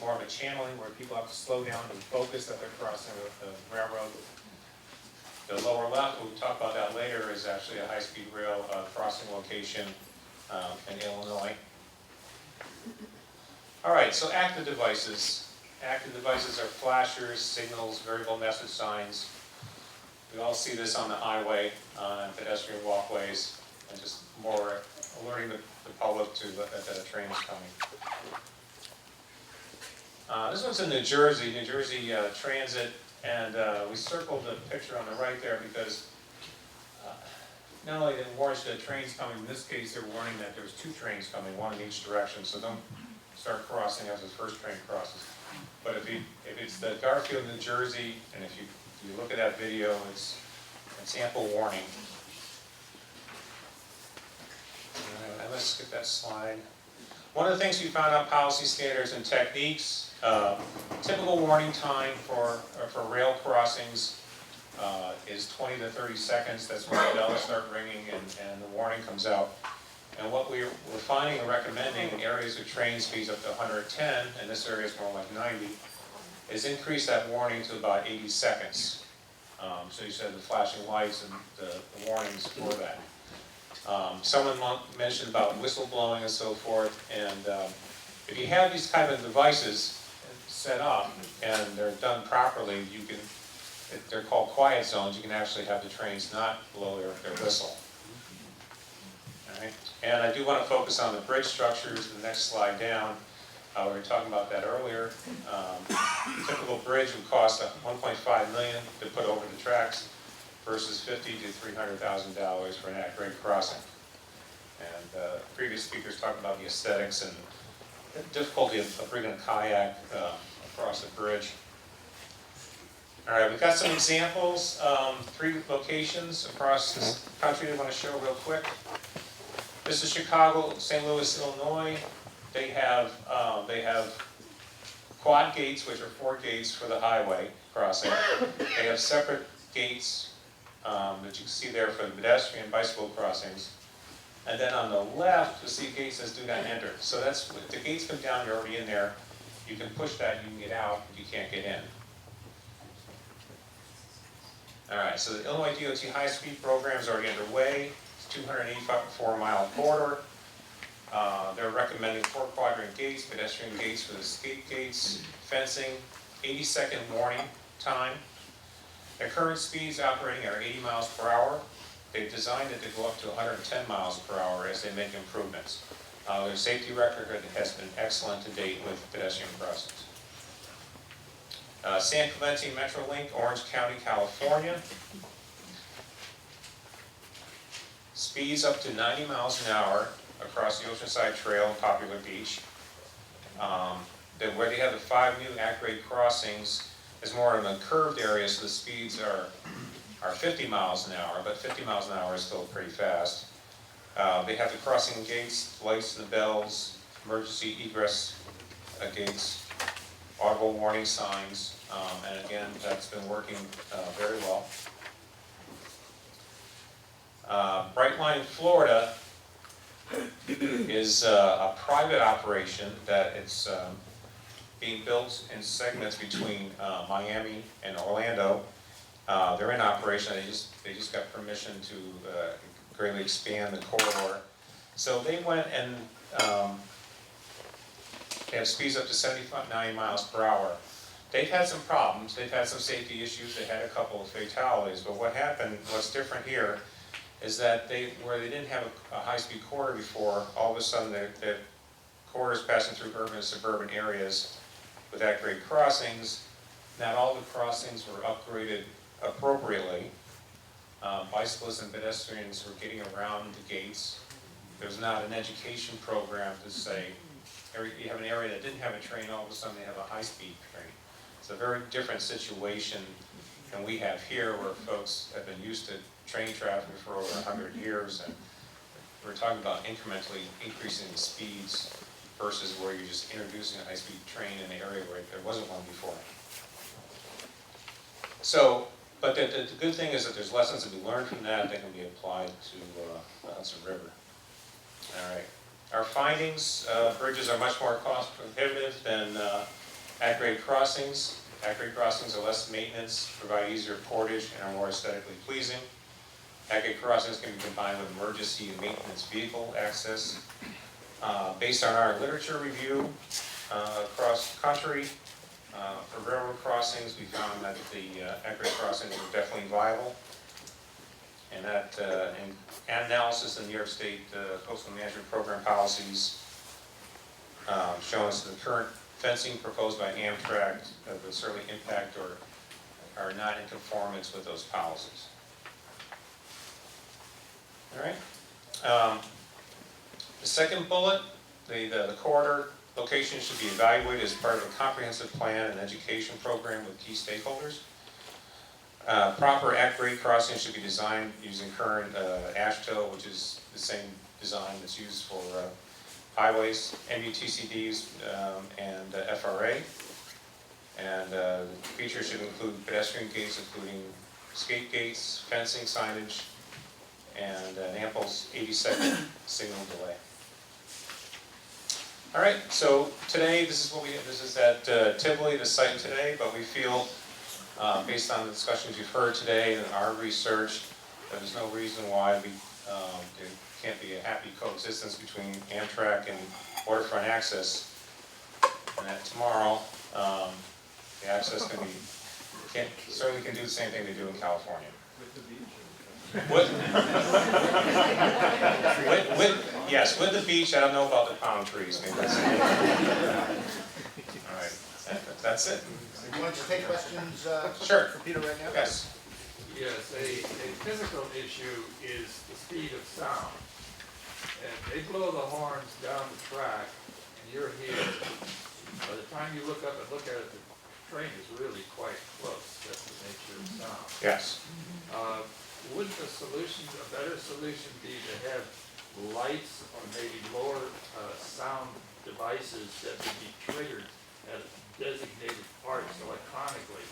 more of a channeling where people have to slow down and focus that they're crossing the railroad. The lower left, we'll talk about that later, is actually a high-speed rail crossing location in Illinois. All right, so active devices. Active devices are flashers, signals, variable message signs. We all see this on the highway, on pedestrian walkways, and just more alerting the public to that a train is coming. This one's in New Jersey Transit, and we circled the picture on the right there because not only they warned that trains coming, in this case they're warning that there's two trains coming, one in each direction, so don't start crossing as the first train crosses. But if it's the Garfield, New Jersey, and if you look at that video, it's ample warning. Let's skip that slide. One of the things we found out, policy standards and techniques, typical warning time for rail crossings is 20 to 30 seconds. That's when the bells start ringing and the warning comes out. And what we're finding and recommending in areas with train speeds up to 110, and this area is more like 90, is increase that warning to about 80 seconds. So you said the flashing lights and the warnings for that. Someone mentioned about whistleblowing and so forth, and if you have these kind of devices set up and they're done properly, you can, they're called quiet zones, you can actually have the trains not blow their whistle. All right. And I do want to focus on the bridge structures, the next slide down. We were talking about that earlier. A typical bridge would cost $1.5 million to put over the tracks versus $50,000 to $300,000 for an at-grade crossing. And previous speakers talked about the aesthetics and the difficulty of bringing a kayak across the bridge. All right, we've got some examples, 3 locations across this country I want to show real quick. This is Chicago, St. Louis, Illinois. They have quad gates, which are 4 gates for the highway crossing. They have separate gates that you can see there for the pedestrian and bicycle crossings. And then on the left, you'll see gates says do not enter. So that's, if the gates come down, you're already in there. You can push that, you can get out, but you can't get in. All right, so the Illinois DOT high-speed program is already underway. It's a 284-mile corridor. They're recommending 4 quadrant gates, pedestrian gates for the skate gates, fencing, 80-second warning time. Their current speeds operating are 80 miles per hour. They've designed it to go up to 110 miles per hour as they make improvements. Their safety record has been excellent to date with pedestrian crossings. San Clemente Metrolink, Orange County, California. Speeds up to 90 miles an hour across the Oceanside Trail in Popular Beach. Where they have the 5 new at-grade crossings is more of a curved area, so the speeds are are 50 miles an hour, but 50 miles an hour is still pretty fast. They have the crossing gates, lights and the bells, emergency egress gates, audible warning signs, and again, that's been working very well. Brightline Florida is a private operation that it's being built in segments between Miami and Orlando. They're in operation. They just got permission to greatly expand the corridor. So they went and they have speeds up to 79 miles per hour. They've had some problems. They've had some safety issues. They had a couple of fatalities. But what happened, what's different here, is that where they didn't have a high-speed corridor before, all of a sudden the corridors passing through urban and suburban areas with at-grade crossings. Not all the crossings were upgraded appropriately. Bicyclists and pedestrians were getting around the gates. There's not an education program to say, you have an area that didn't have a train, all of a sudden they have a high-speed train. It's a very different situation than we have here, where folks have been used to train traffic for over 100 years, and we're talking about incrementally increasing the speeds versus where you're just introducing a high-speed train in an area where there wasn't one before. So, but the good thing is that there's lessons to be learned from that that can be applied to the Hudson River. All right. Our findings, bridges are much more cost prohibitive than at-grade crossings. At-grade crossings are less maintenance, provide easier portage, and are more aesthetically pleasing. At-grade crossings can be combined with emergency and maintenance vehicle access. Based on our literature review across the country, for railroad crossings, we found that the at-grade crossings were definitely viable. And that analysis in New York State Coastal Management Program policies show us the current fencing proposed by AMTRAK would certainly impact or are not in conformance with those policies. All right. The second bullet, the corridor location should be evaluated as part of a comprehensive plan and education program with key stakeholders. Proper at-grade crossings should be designed using current AASHTO, which is the same design that's used for highways, MUTCDs, and FRA. And the features should include pedestrian gates, including skate gates, fencing, signage, and an ample 80-second signal delay. All right, so today, this is at Tivoli, the site today, but we feel, based on the discussions you've heard today and our research, that there's no reason why there can't be a happy coexistence between AMTRAK and waterfront access, and that tomorrow, the access certainly can do the same thing they do in California. Yes, with the beach. I don't know about the palm trees. Maybe that's all right. That's it. You want to take questions Sure. for Peter right now? Yes. Yes, a physical issue is the speed of sound. And they blow the horns down the track, and you're here. By the time you look up and look at it, the train is really quite close. That's the nature of sound. Yes. Wouldn't a better solution be to have lights or maybe lower sound devices that would be triggered at designated parts electronically,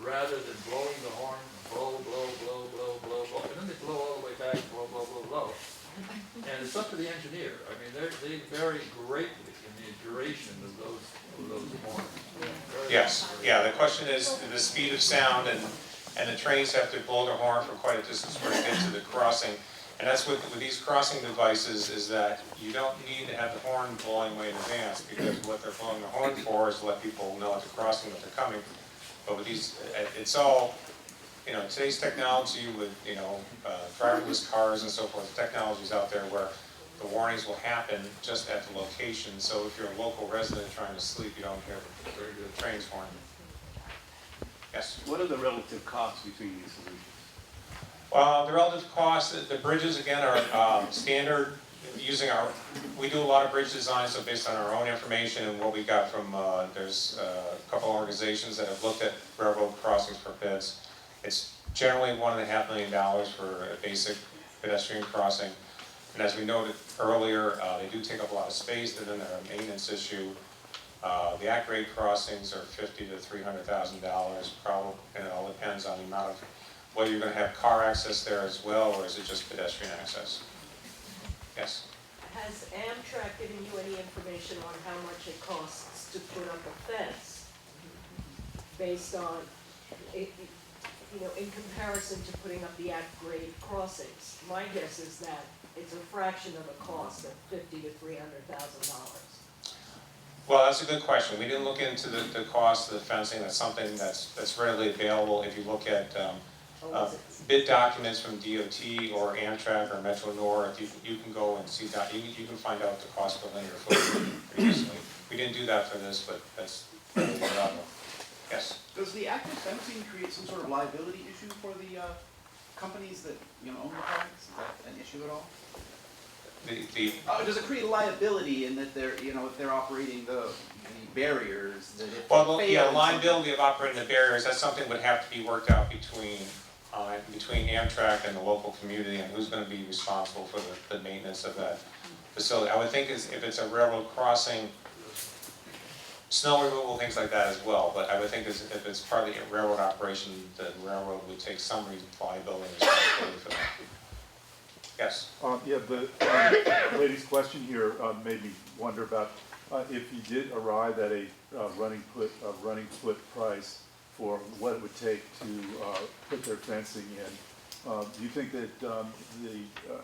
rather than blowing the horn, blow, blow, blow, blow, blow, blow, and then they blow all the way back, blow, blow, blow, blow. And it's up to the engineer. I mean, they vary greatly in the duration of those horns. Yes. Yeah. The question is the speed of sound, and the trains have to blow their horn for quite a distance before they get to the crossing. And that's with these crossing devices, is that you don't need to have the horn blowing way in advance, because what they're blowing the horn for is to let people know at the crossing that they're coming. But with these, it's all, today's technology with, driverless cars and so forth, the technology's out there where the warnings will happen just at the location. So if you're a local resident trying to sleep, you don't hear the train's horn. Yes? What are the relative costs between these solutions? The relative costs, the bridges again are standard. We do a lot of bridge design, so based on our own information and what we got from, there's a couple organizations that have looked at railroad crossings for bids. It's generally $1.5 million for a basic pedestrian crossing. And as we noted earlier, they do take up a lot of space, and then they're a maintenance issue. The at-grade crossings are $50,000 to $300,000, probably, and it all depends on the amount of, whether you're going to have car access there as well, or is it just pedestrian access? Yes? Has AMTRAK given you any information on how much it costs to put up a fence? Based on, in comparison to putting up the at-grade crossings? My guess is that it's a fraction of a cost of $50,000 to $300,000. Well, that's a good question. We didn't look into the cost of the fencing. That's something that's readily available. If you look at bid documents from DOT or AMTRAK or Metro North, you can go and see that. You can find out the cost per linear foot pretty easily. We didn't do that for this, but that's available. Yes? Does the active fencing create some sort of liability issue for the companies that own the parks? Is that an issue at all? Does it create liability in that they're if they're operating the barriers that if well, they yeah, fail liability of operating the barriers, that's something that would have to be worked out between AMTRAK and the local community, and who's going to be responsible for the maintenance of that facility. I would think if it's a railroad crossing, snow removal, things like that as well, but I would think if it's part of the railroad operation, the railroad would take some liability and responsibility for that. Yes? Yeah, the lady's question here made me wonder about if you did arrive at a running foot price for what it would take to put their fencing in. Do you think that the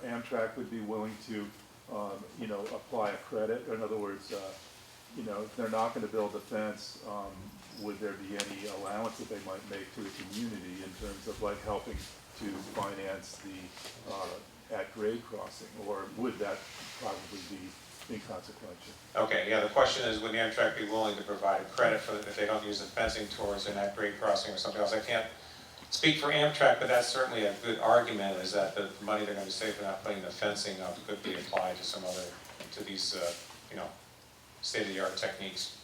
AMTRAK would be willing to, apply a credit? In other words, if they're not going to build a fence, would there be any allowance that they might make to the community in terms of like helping to finance the at-grade crossing, or would that probably be inconsequential? Okay, yeah, the question is, would AMTRAK be willing to provide a credit for if they don't use the fencing towards an at-grade crossing or something else? I can't speak for AMTRAK, but that's certainly a good argument, is that the money they're going to save for not putting the fencing up could be applied to some other, to these, state-of-the-art techniques.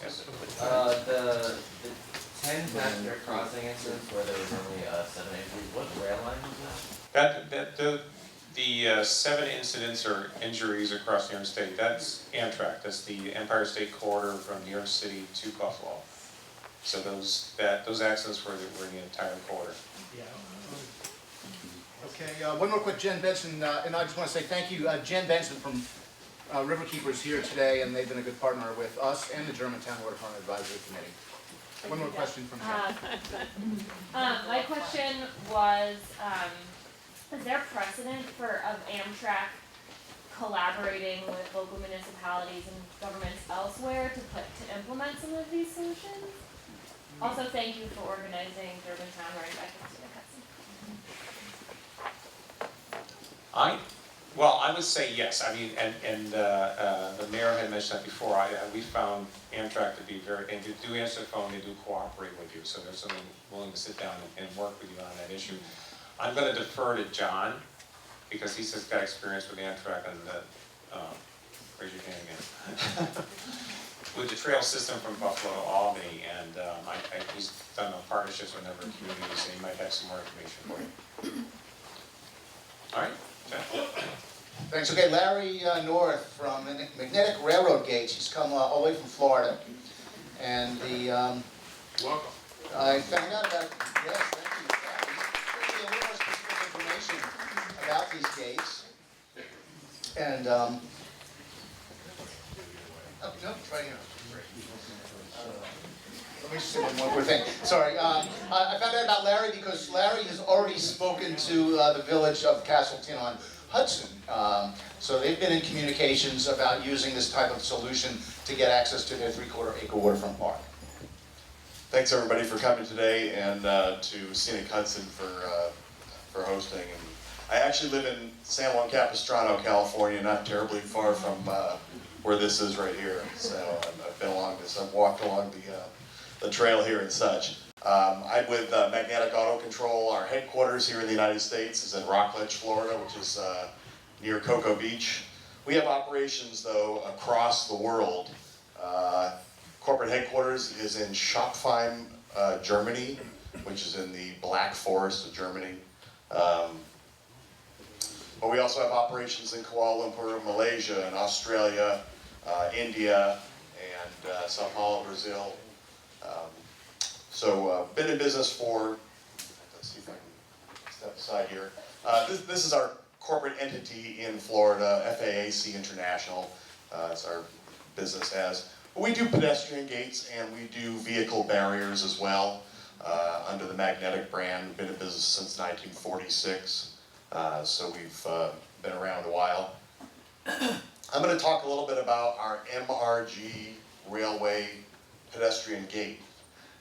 Yes? The 10 passenger crossing incidents where there was only 7 injuries, what rail line was that? The 7 incidents or injuries across New York State, that's AMTRAK. That's the Empire State Corridor from New York City to Buffalo. So those accidents were in the entire corridor. Yeah. Okay, one more quick, Jen Benson, and I just want to say thank you, Jen Benson from Riverkeepers here today, and they've been a good partner with us and the Germantown Waterfront Advisory Committee. One more question from Jen. My question was, is there precedent of AMTRAK collaborating with local municipalities and governments elsewhere to implement some of these solutions? Also, thank you for organizing Germantown right back into the Hudson. Well, I would say yes. I mean, and the mayor had mentioned that before. We found AMTRAK to be and they do answer the phone, they do cooperate with you, so they're certainly willing to sit down and work with you on that issue. I'm going to defer to John, because he's just got experience with AMTRAK and raise your hand again. With the trail system from Buffalo to Albany, and he's done partnerships with a number of communities, and he might have some more information for you. All right, Jeff? Thanks. Okay, Larry North from Magnetic Railroad Gauge. He's come all the way from Florida, and Welcome. I found out about yes, thank you. He's giving me a little more specific information about these gates, and oh no, it's right here. Let me just say one more thing. Sorry, I found out about Larry because Larry has already spoken to the village of Castleton on Hudson. So they've been in communications about using this type of solution to get access to their 3/4 acre waterfront park. Thanks everybody for coming today, and to Scenic Hudson for hosting. And I actually live in San Juan Capistrano, California, not terribly far from where this is right here. So I've been along this. I've walked along the trail here and such. I'm with Magnetic Auto Control. Our headquarters here in the United States is in Rockledge, Florida, which is near Cocoa Beach. We have operations, though, across the world. Corporate headquarters is in Schopfheim, Germany. which is in the Black Forest of Germany. But we also have operations in Kuala Lumpur, Malaysia, and Australia, India, and Sao Paulo, Brazil. So been in business for, let's see if I can step aside here. This is our corporate entity in Florida, FAAC International. It's our business as. We do pedestrian gates and we do vehicle barriers as well under the Magnetic brand. We've been in business since 1946, so we've been around a while. I'm going to talk a little bit about our MRG Railway Pedestrian Gate.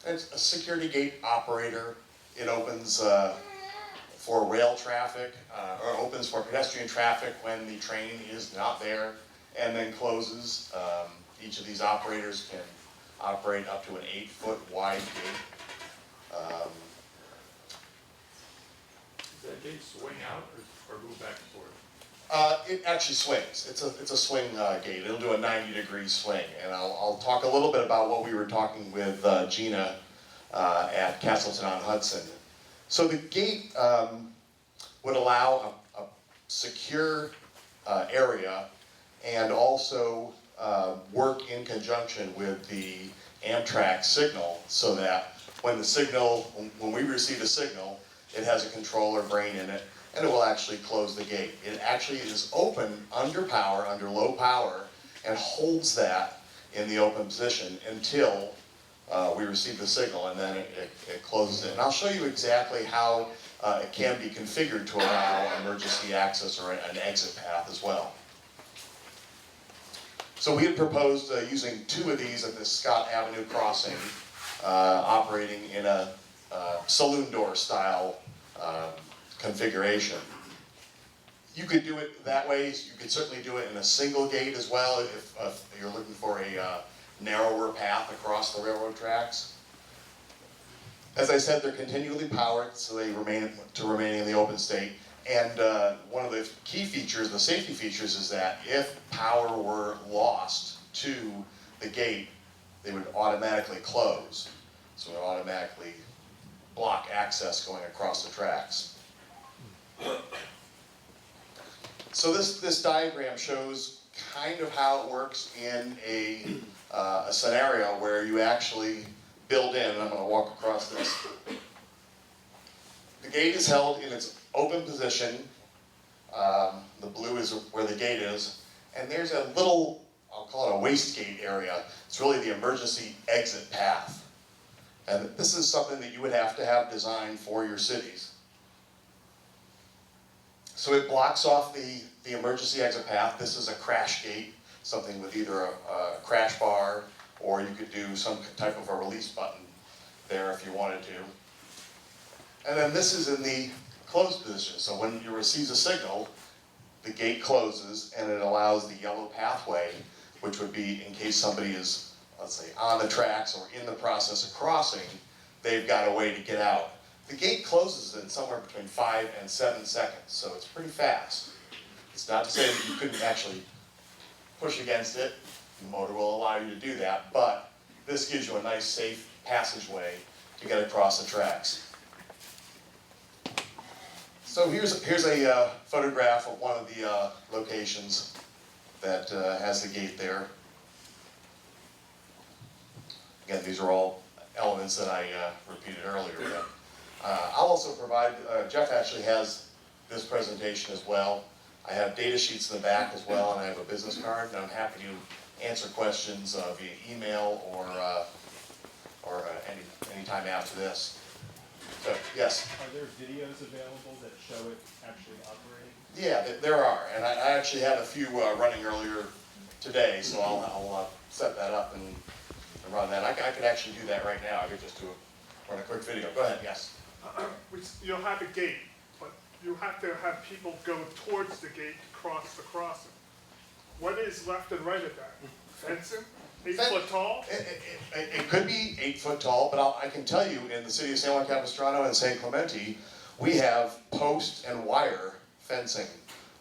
It's a security gate operator. It opens for rail traffic, or opens for pedestrian traffic when the train is not there, and then closes. Each of these operators can operate up to an 8-foot wide gate. Does that gate swing out or move back and forth? It actually swings. It's a swing gate. It'll do a 90-degree swing. And I'll talk a little bit about what we were talking with Gina at Castleton-on-Hudson. So the gate would allow a secure area and also work in conjunction with the AMTRAK signal so that when we receive a signal, it has a controller brain in it, and it will actually close the gate. It actually is open under power, under low power, and holds that in the open position until we receive the signal, and then it closes it. And I'll show you exactly how it can be configured to allow emergency access or an exit path as well. So we had proposed using 2 of these at the Scott Avenue crossing, operating in a saloon door style configuration. You could do it that way. You could certainly do it in a single gate as well if you're looking for a narrower path across the railroad tracks. As I said, they're continually powered, so they remain in the open state. And one of the key features, the safety features, is that if power were lost to the gate, they would automatically close. So it would automatically block access going across the tracks. So this diagram shows kind of how it works in a scenario where you actually build in, and I'm going to walk across this. The gate is held in its open position. The blue is where the gate is. And there's a little, I'll call it a wastegate area. It's really the emergency exit path. And this is something that you would have to have designed for your cities. So it blocks off the emergency exit path. This is a crash gate, something with either a crash bar, or you could do some type of a release button there if you wanted to. And then this is in the closed position. So when you receive a signal, the gate closes and it allows the yellow pathway, which would be in case somebody is, let's say, on the tracks or in the process of crossing, they've got a way to get out. The gate closes in somewhere between 5 and 7 seconds, so it's pretty fast. It's not to say that you couldn't actually push against it. The motor will allow you to do that, but this gives you a nice, safe passageway to get across the tracks. So here's a photograph of one of the locations that has the gate there. Again, these are all elements that I repeated earlier. But, I'll also provide, Jeff actually has this presentation as well. I have data sheets in the back as well, and I have a business card, and I'm happy to answer questions via email or any time after this. So, yes? Are there videos available that show it actually operating? Yeah, there are, and I actually had a few running earlier today, so I'll set that up and run that. I could actually do that right now. I could just run a quick video. Go ahead, yes? You'll have a gate, but you have to have people go towards the gate to cross the crossing. What is left and right of that? Fencing? 8 foot tall? It could be 8 foot tall, but I can tell you in the city of San Juan Capistrano and San Clemente, we have post and wire fencing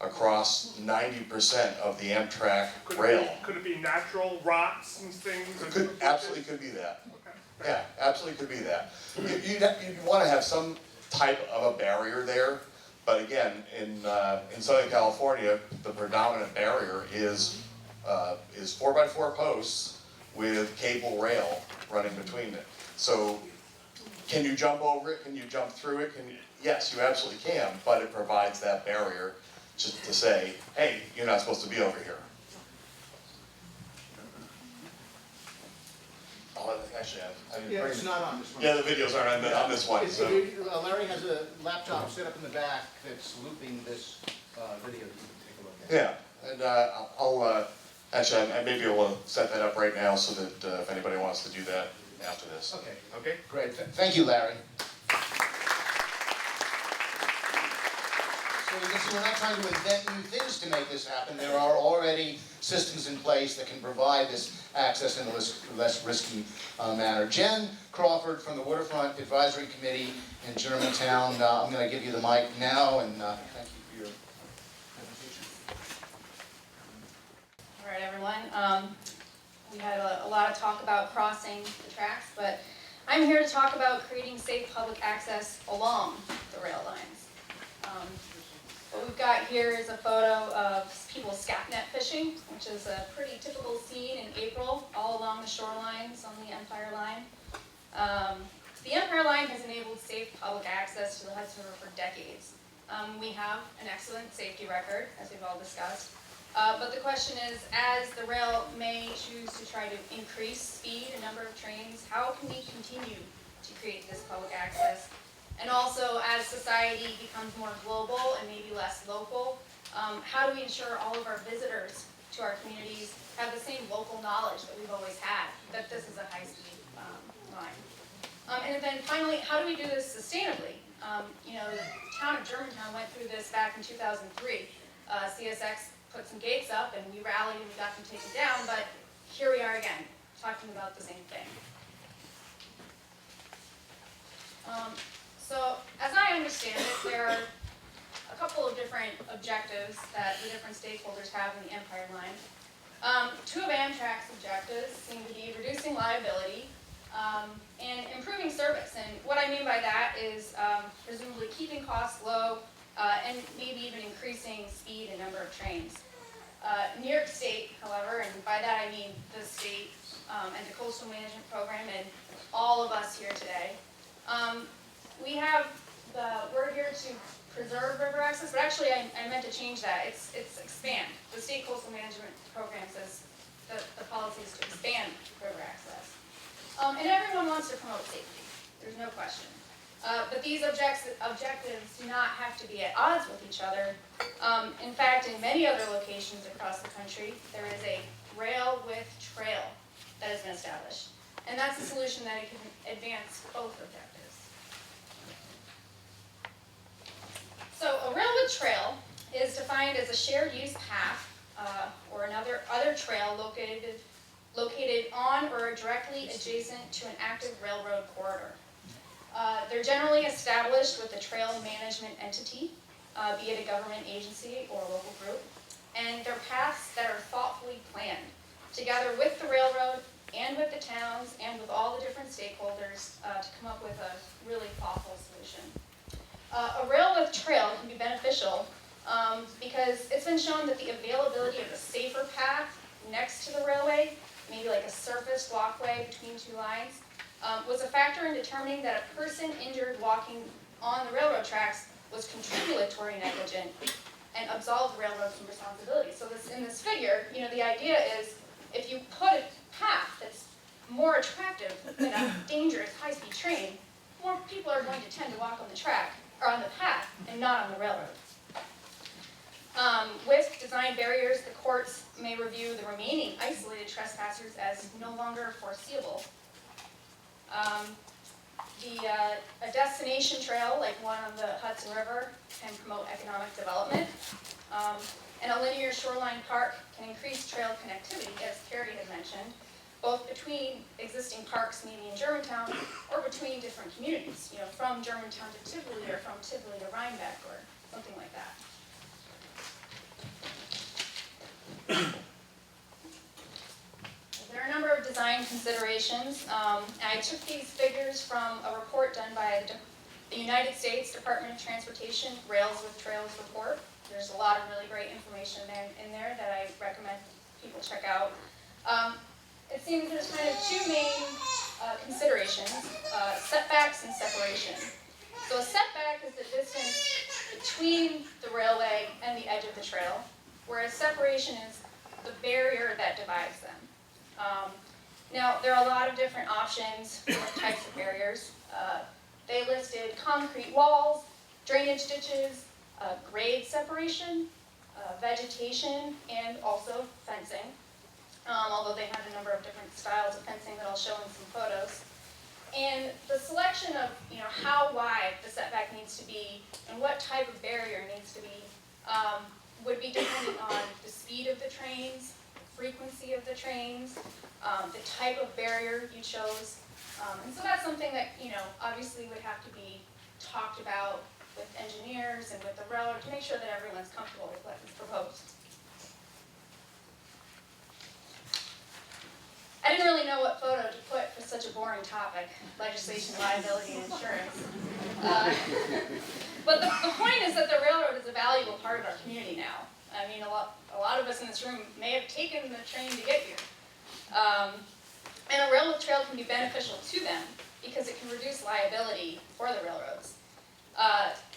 across 90% of the AMTRAK rail. Could it be natural rocks and things? Absolutely could be that. Okay. Yeah, absolutely could be that. You'd want to have some type of a barrier there, but again, in Southern California, the predominant barrier is 4x4 posts with cable rail running between it. So, can you jump over it? Can you jump through it? Yes, you absolutely can, but it provides that barrier just to say, hey, you're not supposed to be over here. Oh, actually, I didn't Yeah, bring it's it. not on this one. Yeah, the videos aren't on this one. So. Larry has a laptop set up in the back that's looping this video that you can take a look at. Yeah, and I'll actually, I may be able to set that up right now so that if anybody wants to do that after this. Okay, great. Thank you, Larry. So you can see we're not trying to invent new things to make this happen. There are already systems in place that can provide this access in a less risky manner. Jen Crawford from the Waterfront Advisory Committee in Germantown. I'm going to give you the mic now, and thank you for your presentation. All right, everyone. We had a lot of talk about crossing the tracks, but I'm here to talk about creating safe public access along the rail lines. What we've got here is a photo of people scat net fishing, which is a pretty typical scene in April all along the shorelines on the Empire Line. The Empire Line has enabled safe public access to the Hudson River for decades. We have an excellent safety record, as we've all discussed. But the question is, as the rail may choose to try to increase speed and number of trains, how can we continue to create this public access? And also, as society becomes more global and maybe less local, how do we ensure all of our visitors to our communities have the same local knowledge that we've always had, that this is a high-speed line? And then finally, how do we do this sustainably? You know, the town of Germantown went through this back in 2003. CSX put some gates up and we rallied and we got them taken down, but here we are again, talking about the same thing. So, as I understand it, there are a couple of different objectives that the different stakeholders have in the Empire Line. Two of AMTRAK's objectives seem to be reducing liability and improving service. And what I mean by that is presumably keeping costs low and maybe even increasing speed and number of trains. New York State, however, and by that I mean the state and the coastal management program and all of us here today, we're here to preserve river access, but actually I meant to change that. It's expand. The state coastal management program says the policy is to expand river access. And everyone wants to promote safety. There's no question. But these objectives do not have to be at odds with each other. In fact, in many other locations across the country, there is a rail with trail that has been established. And that's a solution that can advance both objectives. So a rail with trail is defined as a shared use path or other trail located on or directly adjacent to an active railroad corridor. They're generally established with a trail management entity, be it a government agency or a local group, and they're paths that are thoughtfully planned, together with the railroad and with the towns and with all the different stakeholders to come up with a really thoughtful solution. A rail with trail can be beneficial because it's been shown that the availability of a safer path next to the railway, maybe like a surfaced walkway between two lines, was a factor in determining that a person injured walking on the railroad tracks was contributory negligent and absolved the railroad from responsibility. So in this figure, you know, the idea is if you put a path that's more attractive than a dangerous high-speed train, more people are going to tend to walk on the track, or on the path, and not on the railroad. With design barriers, the courts may review the remaining isolated trespassers as no longer foreseeable. A destination trail, like one on the Hudson River, can promote economic development. And a linear shoreline park can increase trail connectivity, as Carrie had mentioned, both between existing parks, maybe in Germantown, or between different communities, you know, from Germantown to Tivoli, or from Tivoli to Rhinebeck, or something like that. There are a number of design design considerations. And I took these figures from a report done by the United States Department of Transportation Rails with Trails report. There's a lot of really great information in there that I recommend people check out. It seems there's kind of two main considerations, setbacks and separation. So a setback is the distance between the railway and the edge of the trail, whereas separation is the barrier that divides them. Now, there are a lot of different options for types of barriers. They listed concrete walls, drainage ditches, grade separation, vegetation, and also fencing. Although they had a number of different styles of fencing that I'll show in some photos. And the selection of how wide the setback needs to be and what type of barrier needs to be would be dependent on the speed of the trains, the frequency of the trains, the type of barrier you chose. And so that's something that obviously would have to be talked about with engineers and with the railroad to make sure that everyone's comfortable with what is proposed. I didn't really know what photo to put for such a boring topic, legislation, liability, and insurance. But the point is that the railroad is a valuable part of our community now. I mean, a lot of us in this room may have taken the train to get here. And a railroad trail can be beneficial to them because it can reduce liability for the railroads.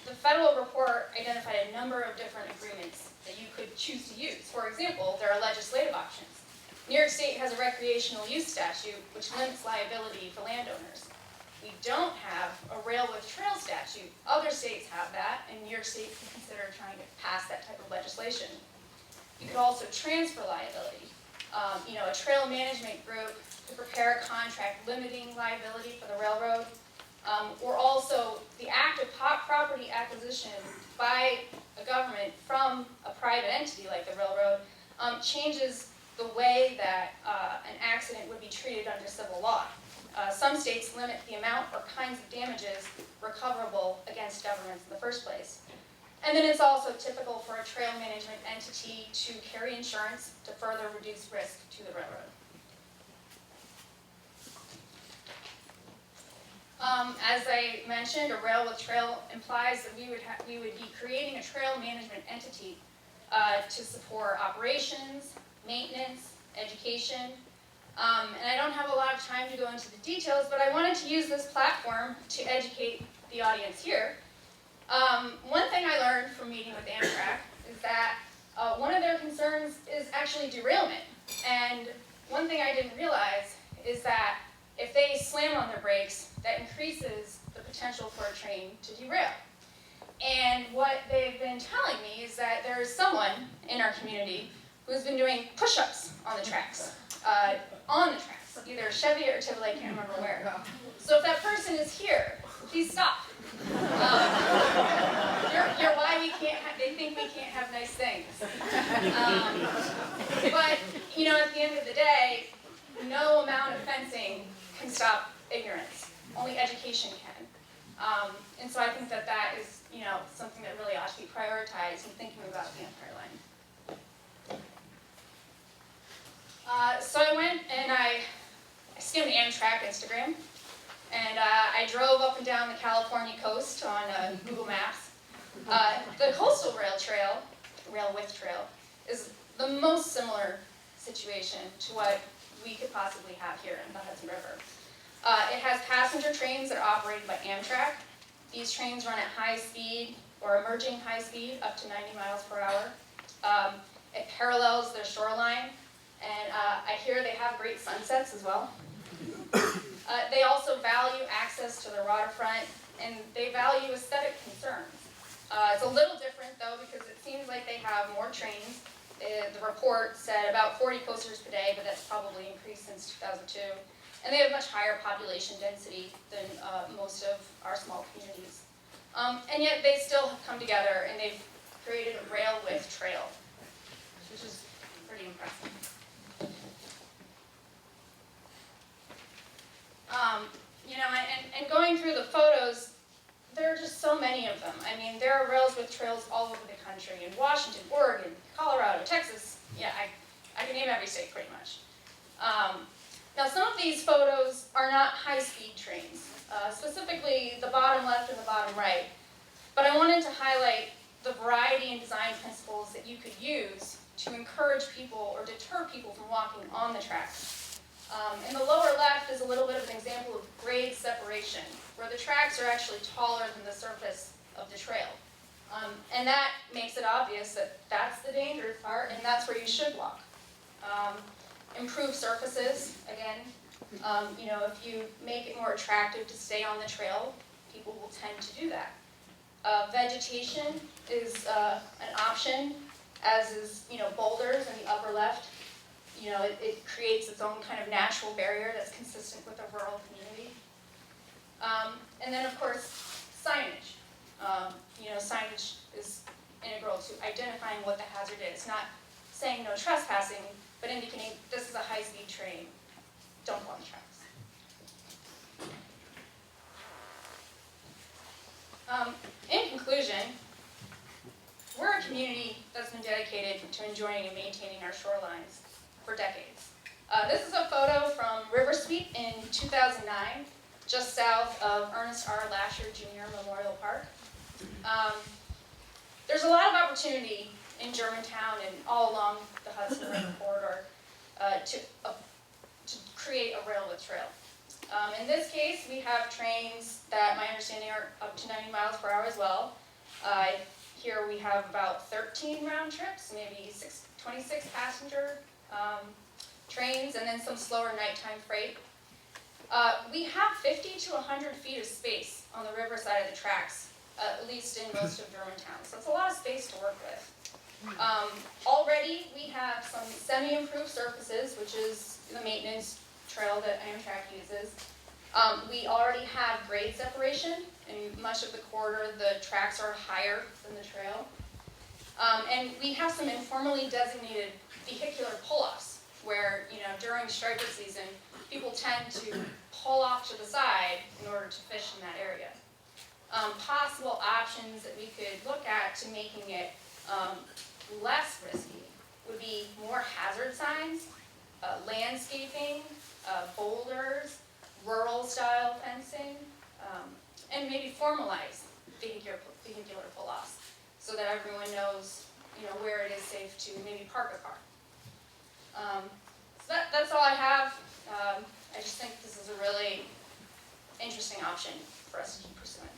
The federal report identified a number of different agreements that you could choose to use. For example, there are legislative options. New York State has a recreational use statute which limits liability for landowners. We don't have a rail with trail statute. Other states have that, and New York State can consider trying to pass that type of legislation. You could also transfer liability. A trail management group could prepare a contract limiting liability for the railroad, or also the act of property acquisition by a government from a private entity like the railroad changes the way that an accident would be treated under civil law. Some states limit the amount or kinds of damages recoverable against governments in the first place. And then it's also typical for a trail management entity to carry insurance to further reduce risk to the railroad. As I mentioned, a rail with trail implies that we would be creating a trail management entity to support operations, maintenance, education, and I don't have a lot of time to go into the details, but I wanted to use this platform to educate the audience here. One thing I learned from meeting with AMTRAK is that one of their concerns is actually derailment, and one thing I didn't realize is that if they slam on their brakes, that increases the potential for a train to derail. And what they've been telling me is that there is someone in our community who's been doing push-ups on the tracks, either Chevy or Tivoli, I can't remember where. So if that person is here, please stop. You're why they think we can't have nice things. But, at the end of the day, no amount of fencing can stop ignorance. Only education can. And so I think that is, something that really ought to be prioritized in thinking about the Empire Line. So I went and I skimmed AMTRAK Instagram, and I drove up and down the California coast on Google Maps. The coastal rail trail, rail with trail, is the most similar situation to what we could possibly have here in the Hudson River. It has passenger trains that are operated by AMTRAK. These trains run at high speed or emerging high speed, up to 90 miles per hour. It parallels their shoreline, and I hear they have great sunsets as well. They also value access to the waterfront, and they value aesthetic concerns. It's a little different though, because it seems like they have more trains. The report said about 40 coasters per day, but that's probably increased since 2002. And they have much higher population density than most of our small communities. And yet they still have come together and they've created a rail with trail, which is pretty impressive. And going through the photos, there are just so many of them. I mean, there are rails with trails all over the country, in Washington, Oregon, Colorado, Texas. Yeah, I can name every state pretty much. Now, some of these photos are not high-speed trains, specifically the bottom left and the bottom right. But I wanted to highlight the variety and design principles that you could use to encourage people or deter people from walking on the tracks. In the lower left is a little bit of an example of grade separation, where the tracks are actually taller than the surface of the trail. And that makes it obvious that that's the dangerous part, and that's where you should walk. Improve surfaces, again, if you make it more attractive to stay on the trail, people will tend to do that. Vegetation is an option, as is, boulders in the upper left. It creates its own kind of natural barrier that's consistent with a rural community. And then, of course, signage. Signage is integral to identifying what the hazard is. Not saying no trespassing, but indicating this is a high-speed train. Don't go on the tracks. In conclusion, we're a community that's been dedicated to enjoying and maintaining our shorelines for decades. This is a photo from River Sweep in 2009, just south of Ernest R. Lasher Jr. Memorial Park. There's a lot of opportunity in Germantown and all along the Hudson River corridor to create a railway trail. In this case, we have trains that, my understanding, are up to 90 miles per hour as well. Here we have about 13 round trips, maybe 26 passenger trains, and then some slower nighttime freight. We have 50 to 100 feet of space on the river side of the tracks, at least in most of Germantown. So it's a lot of space to work with. Already we have some semi-improved surfaces, which is the maintenance trail that AMTRAK uses. We already have grade separation. In much of the corridor, the tracks are higher than the trail. And we have some informally designated vehicular pull-offs, where during striper season, people tend to pull off to the side in order to fish in that area. Possible options that we could look at to making it less risky would be more hazard signs, landscaping, boulders, rural-style fencing, and maybe formalize vehicular pull-offs so that everyone knows, where it is safe to maybe park a car. So that's all I have. I just think this is a really interesting option for us to keep pursuing.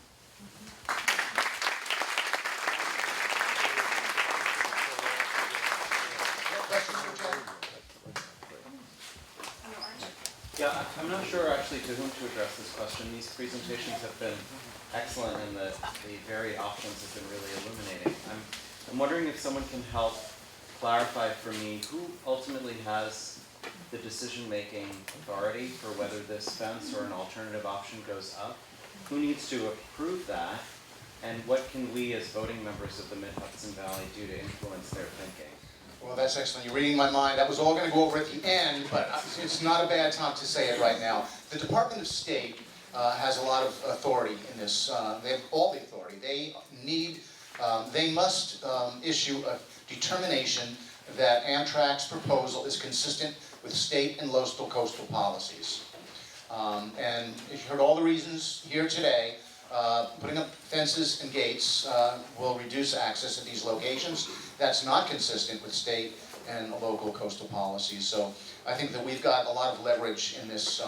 Yeah, I'm not sure actually to whom to address this question. These presentations have been excellent and the varied options have been really illuminating. I'm wondering if someone can help clarify for me who ultimately has the decision-making authority for whether this fence or an alternative option goes up. Who needs to approve that? And what can we as voting members of the Mid-Hudson Valley do to influence their thinking? Well, that's excellent. You're reading my mind. That was all going to go over at the end, but it's not a bad time to say it right now. The Department of State has a lot of authority in this. They have all the authority. They must issue a determination that Amtrak's proposal is consistent with state and local coastal policies. And you heard all the reasons here today. Putting up fences and gates will reduce access at these locations. That's not consistent with state and local coastal policies. So I think that we've got a lot of leverage in this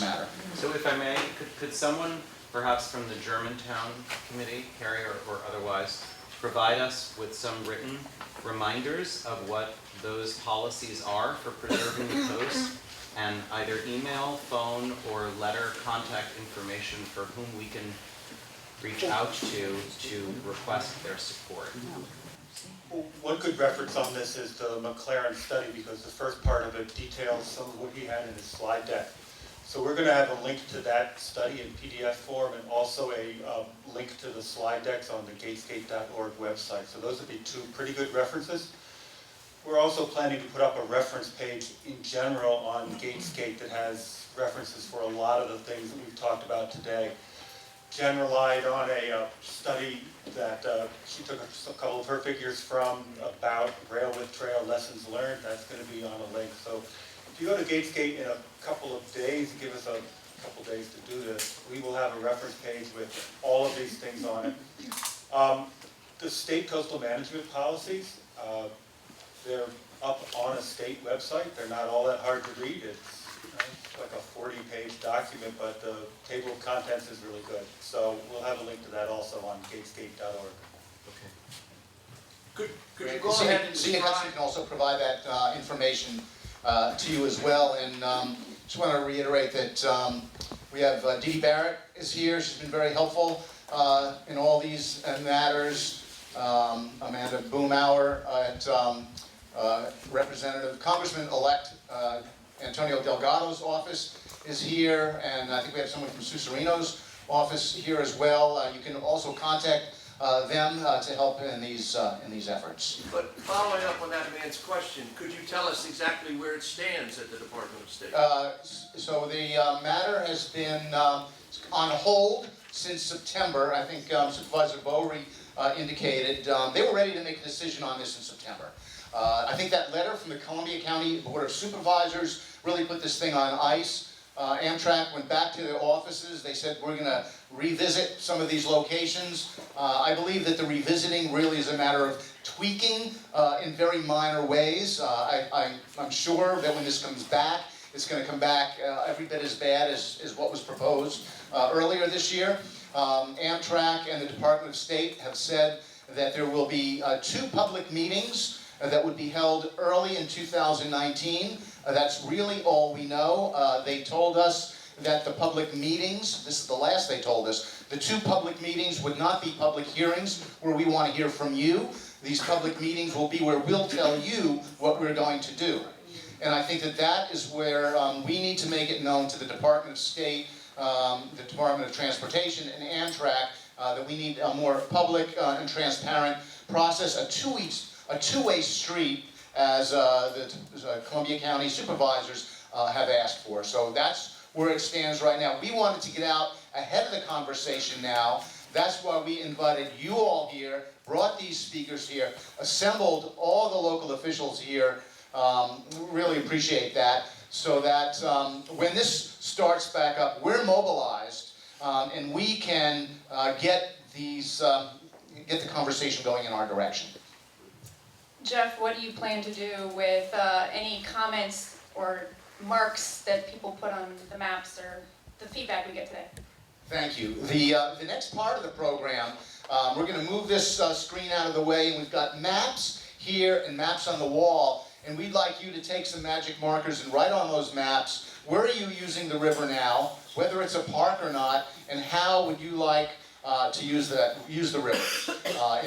matter. So if I may, could someone, perhaps from the Germantown Committee, Carrie or otherwise, provide us with some written reminders of what those policies are for preserving the coast, and either email, phone, or letter contact information for whom we can reach out to request their support? One good reference on this is the McLaren study, because the first part of it details some of what he had in his slide deck. So we're going to have a link to that study in PDF form, and also a link to the slide decks on the gatescape.org website. So those would be two pretty good references. We're also planning to put up a reference page in general on Gatescape that has references for a lot of the things that we've talked about today. Jen relied on a study that she took a couple of her figures from about rail with trail lessons learned. That's going to be on a link. So if If you go to Gatesgate in a couple of days, give us a couple days to do this, we will have a reference page with all of these things on it. The state coastal management policies, they're up on a state website. They're not all that hard to read. It's like a 40-page document, but the table of contents is really good. So we'll have a link to that also on gatesgate.org. Could you go ahead and Senior Hudson can also provide that information to you as well. And just want to reiterate that we have Dee Dee Barrett is here. She's been very helpful in all these matters. Amanda Boomauer at Representative Congressman-elect Antonio Delgado's office is here, and I think we have someone from Susurino's office here as well. You can also contact them to help in these efforts. But following up on that man's question, could you tell us exactly where it stands at the Department of State? So the matter has been on hold since September. I think Supervisor Bowery indicated they were ready to make a decision on this in September. I think that letter from the Columbia County Board of Supervisors really put this thing on ice. AMTRAK went back to their offices. They said, we're going to revisit some of these locations. I believe that the revisiting really is a matter of tweaking in very minor ways. I'm sure that when this comes back, it's going to come back every bit as bad as what was proposed earlier this year. AMTRAK and the Department of State have said that there will be 2 public meetings that would be held early in 2019. That's really all we know. They told us that the public meetings, this is the last they told us, the 2 public meetings would not be public hearings where we want to hear from you. These public meetings will be where we'll tell you what we're going to do. And I think that that is where we need to make it known to the Department of State, the Department of Transportation, and AMTRAK that we need a more public and transparent process, a two-way street, as the Columbia County supervisors have asked for. So that's where it stands right now. We wanted to get out ahead of the conversation now. That's why we invited you all here, brought these speakers here, assembled all the local officials here. Really appreciate that. So that when this starts back up, we're mobilized and we can get the conversation going in our direction. Jeff, what do you plan to do with any comments or marks that people put on the maps or the feedback we get today? Thank you. The next part of the program, we're going to move this screen out of the way, and we've got maps here and maps on the wall, and we'd like you to take some magic markers and write on those maps, where are you using the river now, whether it's a park or not, and how would you like to use the river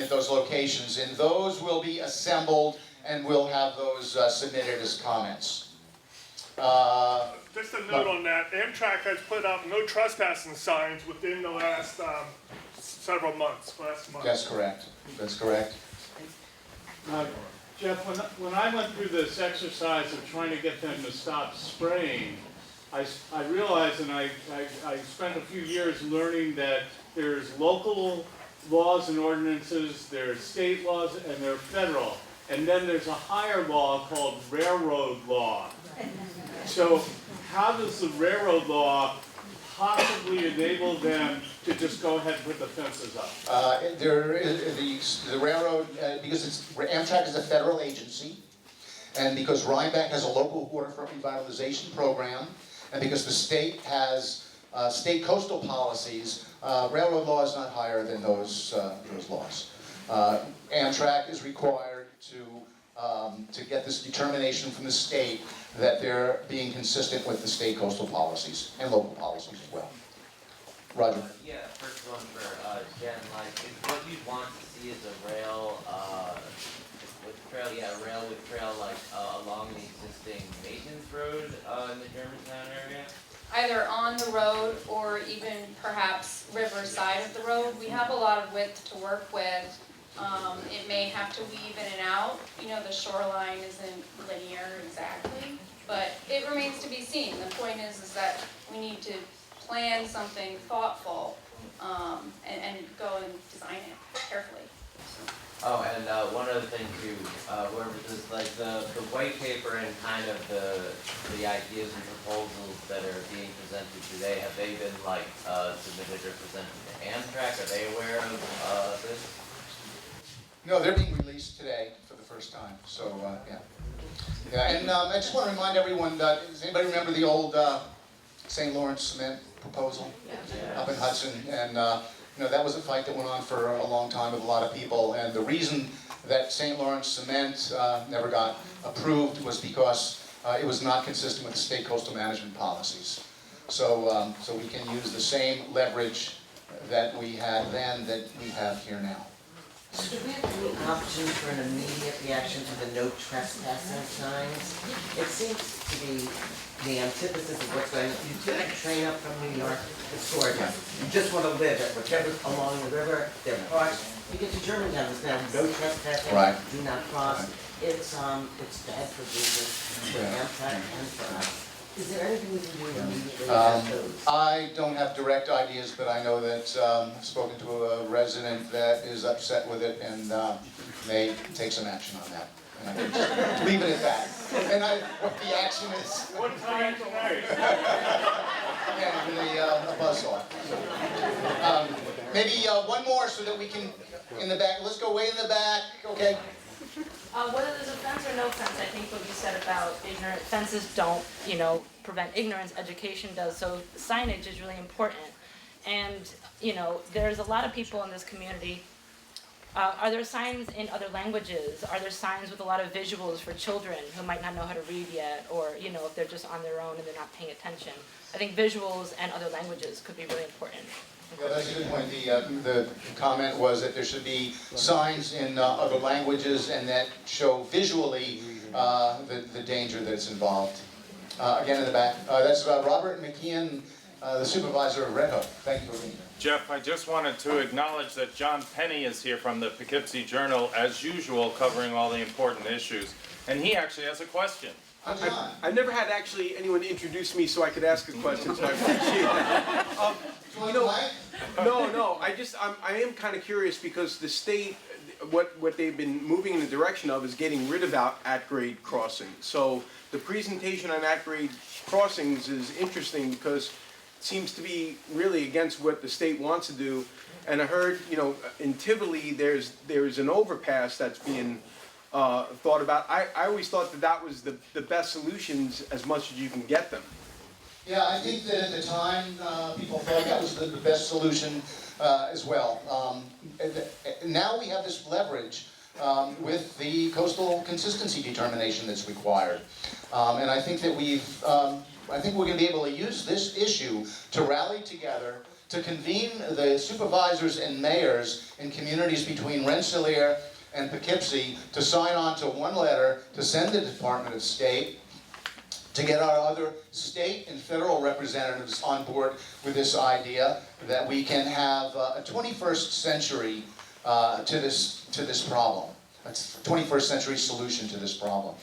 in those locations. And those will be assembled, and we'll have those submitted as comments. Just a note on that, AMTRAK has put up no trespassing signs within the last several months, last month. That's correct. That's correct. Jeff, when I went through this exercise of trying to get them to stop spraying, I realized, and I spent a few years learning that there's local laws and ordinances, there's state laws, and there's federal. And then there's a higher law called railroad law. So how does the railroad law possibly enable them to just go ahead and put the fences up? There is the railroad, because AMTRAK is a federal agency, and because Rhinebeck has a local waterfront revitalization program, and because the state has state coastal policies, railroad law is not higher than those laws. AMTRAK is required to get this determination from the state that they're being consistent with the state coastal policies and local policies as well. Roger. Yeah, first one for Jen. Like, what you'd want to see is a rail with trail like along the existing maintenance road in the Germantown area. Either on the road or even perhaps river side of the road. We have a lot of width to work with. It may have to weave in and out. You know, the shoreline isn't linear exactly, but it remains to be seen. The point is that we need to plan something thoughtful and go and design it carefully. Oh, and one other thing too, wherever this, like the white paper and kind of the ideas and proposals that are being presented today, have they been like submitted or presented to AMTRAK? Are they aware of this? No, they're being released today for the first time, so, yeah. Yeah, and I just want to remind everyone, does anybody remember the old St. Lawrence cement proposal up in Hudson? And you know, that was a fight that went on for a long time with a lot of people, and the reason that St. Lawrence cement never got approved was because it was not consistent with the state coastal management policies. So, so we can use the same leverage that we had then that we have here now. So do we have any option for an immediate reaction to the no trespassing signs? It seems to be the antithesis of what's going on. You take a train up from New York, it's gorgeous. You just want to live it, whichever's along the river, they're parked. You get to Germantown, it's now no trespassing, Right. do not cross. It's bad for business, for AMTRAK and for us. Is there anything we can do immediately about those? I don't have direct ideas, but I know that I've spoken to a resident that is upset with it and may take some action on that. And I can just leave it at that. And what the action is. What time tonight? Yeah, a buzzsaw. Maybe one more so that we can, in the back, let's go way in the back, okay? Whether there's a fence or no fence, I think what you said about ignorant fences don't, you know, prevent ignorance, education does, so signage is really important. And, you know, there's a lot of people in this community. Are there signs in other languages? Are there signs with a lot of visuals for children who might not know how to read yet, or, you know, if they're just on their own and they're not paying attention? I think visuals and other languages could be really important. Yeah, that's a good point. The comment was that there should be signs in other languages and that show visually the danger that's involved. Again in the back. That's Robert McKeon, the supervisor of Red Hook. Thank you for being here. Jeff, I just wanted to acknowledge that John Penny is here from the Poughkeepsie Journal, as usual, covering all the important issues. And he actually has a question. I've never had actually anyone introduce me so I could ask a question, so I appreciate that. You know, no, I am kind of curious because the state, what they've been moving in the direction of is getting rid of at-grade crossings. So the presentation on at-grade crossings is interesting because it seems to be really against what the state wants to do. And I heard, you know, in Tivoli there's an overpass that's being thought about. I always thought that was the best solutions as much as you can get them. Yeah, I think that at the time, people thought that was the best solution as well. Now we have this leverage with the coastal consistency determination that's required. And I think that I think we're going to be able to use this issue to rally together, to convene the supervisors and mayors in communities between Rensselaer and Poughkeepsie to sign on to one letter to send the Department of State to get our other state and federal representatives on board with this idea that we can have a 21st century to this problem. That's a 21st century solution to this problem.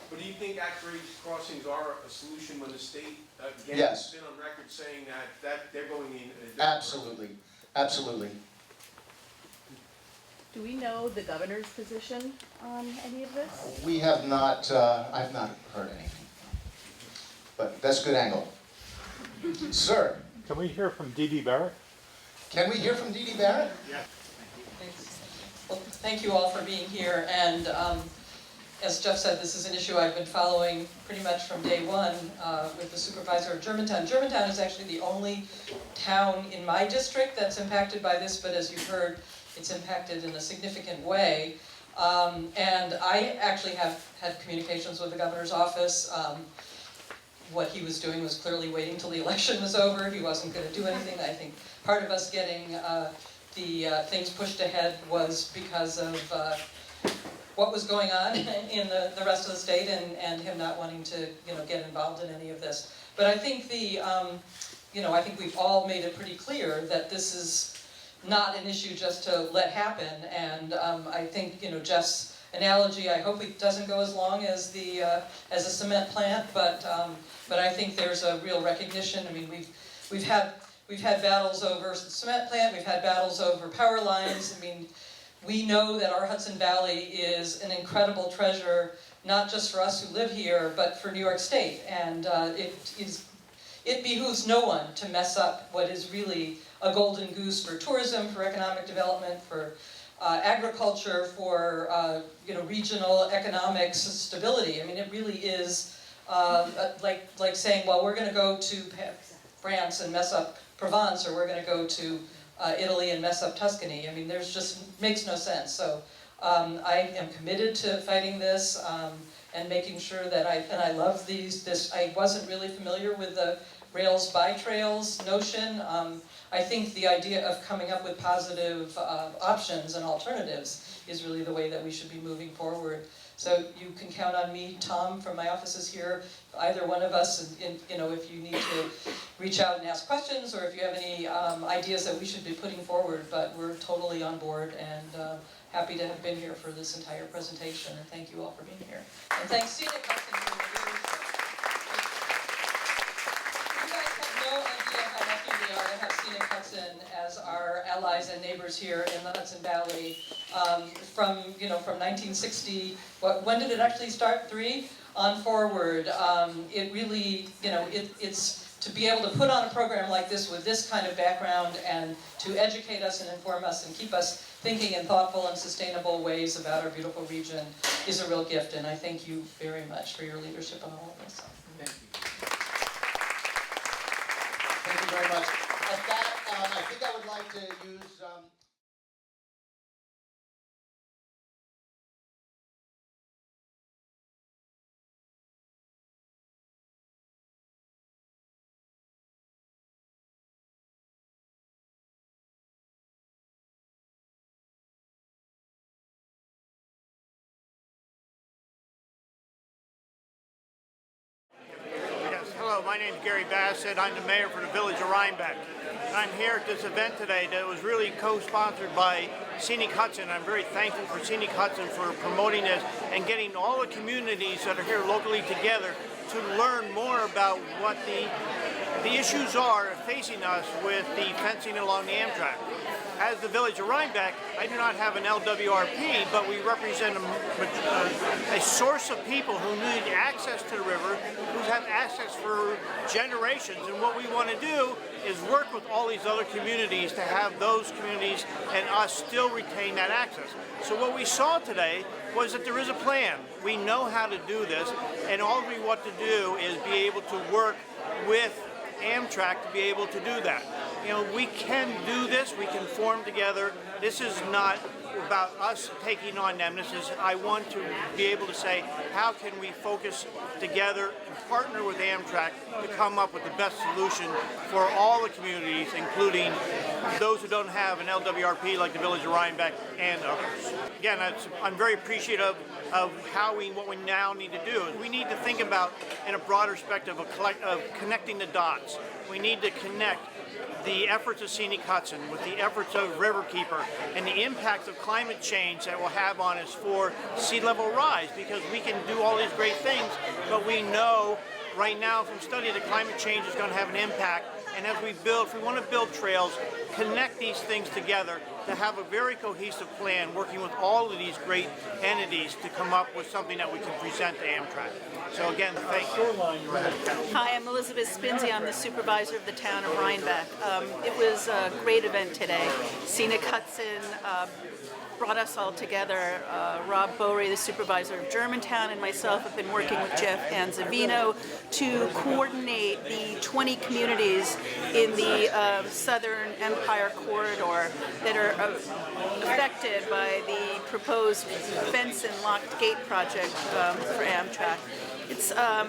But do you think at-grade crossings are a solution when the state, again, Yes. has been on record saying that they're going in a different Absolutely, absolutely. Do we know the governor's position on any of this? We have not, I have not heard anything. But that's a good angle. Sir? Can we hear from Dee Dee Barrett? Can we hear from Dee Dee Barrett? Yeah. Well, thank you all for being here, and as Jeff said, this is an issue I've been following pretty much from day one with the supervisor of Germantown. Germantown is actually the only town in my district that's impacted by this, but as you've heard, it's impacted in a significant way. And I actually have had communications with the governor's office. What he was doing was clearly waiting till the election was over. He wasn't going to do anything. I think part of us getting the things pushed ahead was because of what was going on in the rest of the state and him not wanting to, get involved in any of this. But I think I think we've all made it pretty clear that this is not an issue just to let happen. And I think, Jeff's analogy, I hope it doesn't go as long as a cement plant, but I think there's a real recognition. I mean, we've had battles over the cement plant, we've had battles over power lines. I mean, We know that our Hudson Valley is an incredible treasure, not just for us who live here, but for New York State. And it behooves no one to mess up what is really a golden goose for tourism, for economic development, for agriculture, for regional economic stability. I mean, it really is like saying, well, we're going to go to France and mess up Provence, or we're going to go to Italy and mess up Tuscany. I mean, there's just makes no sense. So I am committed to fighting this and making sure that I love this. I wasn't really familiar with the rails by trails notion. I think the idea of coming up with positive options and alternatives is really the way that we should be moving forward. So you can count on me, Tom, from my office is here, either one of us, and if you need to reach out and ask questions, or if you have any ideas that we should be putting forward. But we're totally on board and happy to have been here for this entire presentation. And thank you all for being here. And thanks, Scenic Hudson, for your leadership. You guys have no idea how lucky we are to have Scenic Hudson as our allies and neighbors here in the Hudson Valley. From 1960, when did it actually start? 3 on forward. It really, it's to be able to put on a program like this with this kind of background and to educate us and inform us and keep us thinking in thoughtful and sustainable ways about our beautiful region is a real gift. And I thank you very much for your leadership on all of this. Thank you. Thank you very much. At that, I think I would like to use... Hello, my name is Gary Bassett. I'm the mayor for the village of Rhinebeck. I'm here at this event today that was really co-sponsored by Scenic Hudson. I'm very thankful for Scenic Hudson for promoting this and getting all the communities that are here locally together to learn more about what the issues are facing us with the fencing along the AMTRAK. As the village of Rhinebeck, I do not have an LWRP, but we represent a source of people who need access to the river, who have access for generations. And what we want to do is work with all these other communities to have those communities and us still retain that access. So what we saw today was that there is a plan. We know how to do this, and all we want to do is be able to work with AMTRAK to be able to do that. We can do this, we can form together. This is not about us taking on them. This is, I want to be able to say, how can we focus together and partner with AMTRAK to come up with the best solution for all the communities, including those who don't have an LWRP like the village of Rhinebeck and others. Again, I'm very appreciative of what we now need to do. We need to think about, in a broader perspective, of connecting the dots. We need to connect the efforts of Scenic Hudson with the efforts of Riverkeeper and the impact of climate change that will have on us for sea level rise, because we can do all these great things, but we know right now from study that climate change is going to have an impact. And as we build, if we want to build trails, connect these things together to have a very cohesive plan, working with all of these great entities to come up with something that we can present to AMTRAK. So again, thank you. Hi, I'm Elizabeth Spinzi. I'm the supervisor of the town of Rhinebeck. It was a great event today. Scenic Hudson brought us all together. Rob Bowery, the supervisor of Germantown, and myself have been working with Jeff Anzavino to coordinate the 20 communities in the Southern Empire Corridor that are affected by the proposed fence and locked gate project for AMTRAK.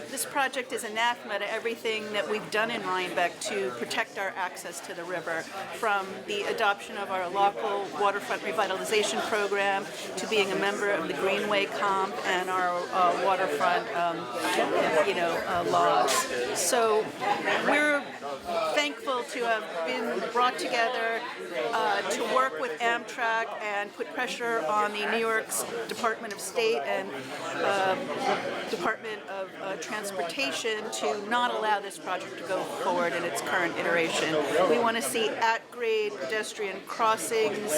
This project is anathema to everything that we've done in Rhinebeck to protect our access to the river, from the adoption of our local waterfront revitalization program to being a member of the Greenway Comp and our waterfront laws. So we're thankful to have been brought together to work with AMTRAK and put pressure on the New York Department of State and Department of Transportation to not allow this project to go forward in its current iteration. We want to see at-grade pedestrian crossings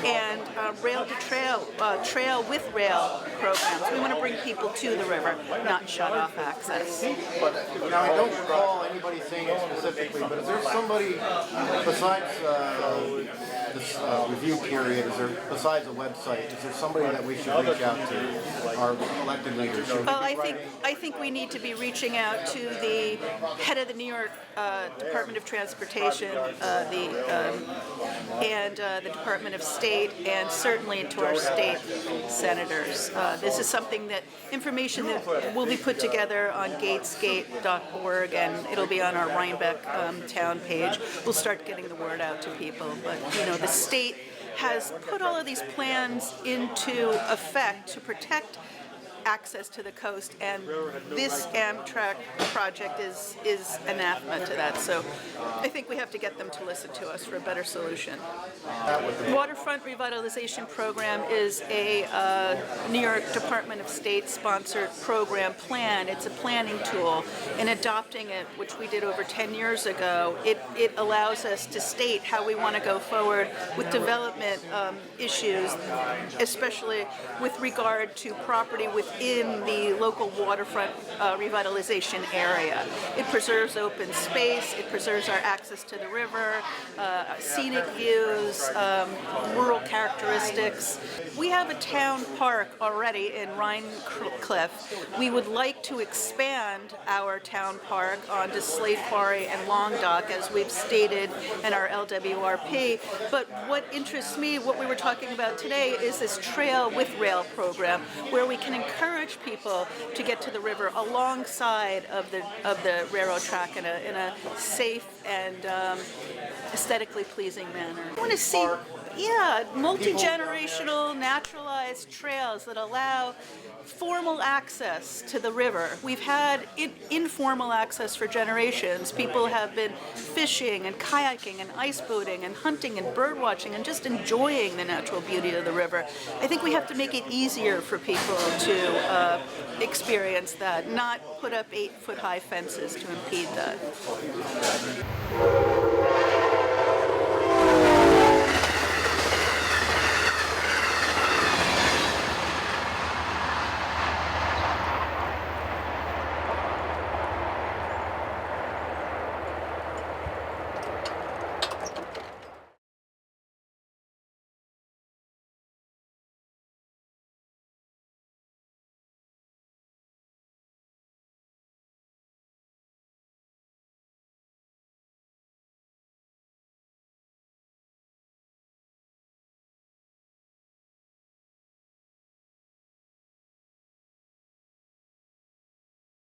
and rail to trail, trail with rail programs. We want to bring people to the river, not shut off access. Now, I don't recall anybody saying it specifically, but is there somebody besides this review period, besides a website, is there somebody that we should reach out to, our elected leaders? Well, I think we need to be reaching out to the head of the New York Department of Transportation, and the Department of State, and certainly to our state senators. This is something that information that will be put together on gatesgate.org, and it'll be on our Rhinebeck town page. We'll start getting the word out to people. But you know, the state has put all of these plans into effect to protect access to the coast, and this AMTRAK project is anathema to that. So I think we have to get them to listen to us for a better solution. Waterfront Revitalization Program is a New York Department of State sponsored program plan. It's a planning tool. In adopting it, which we did over 10 years ago, it allows us to state how we want to go forward with development issues, especially with regard to property within the local waterfront revitalization area. It preserves open space, it preserves our access to the river, scenic views, rural characteristics. We have a town park already in Rhinecliff. We would like to expand our town park onto Slate Quarry and Long Dock, as we've stated in our LWRP. But what interests me, what we were talking about today, is this trail with rail program, where we can encourage people to get to the river alongside of the railroad track in a safe and aesthetically pleasing manner. I want to see, multi-generational, naturalized trails that allow formal access to the river. We've had informal access for generations. People have been fishing and kayaking and ice boating and hunting and bird watching and just enjoying the natural beauty of the river. I think we have to make it easier for people to experience that, not put up 8-foot high fences to impede that.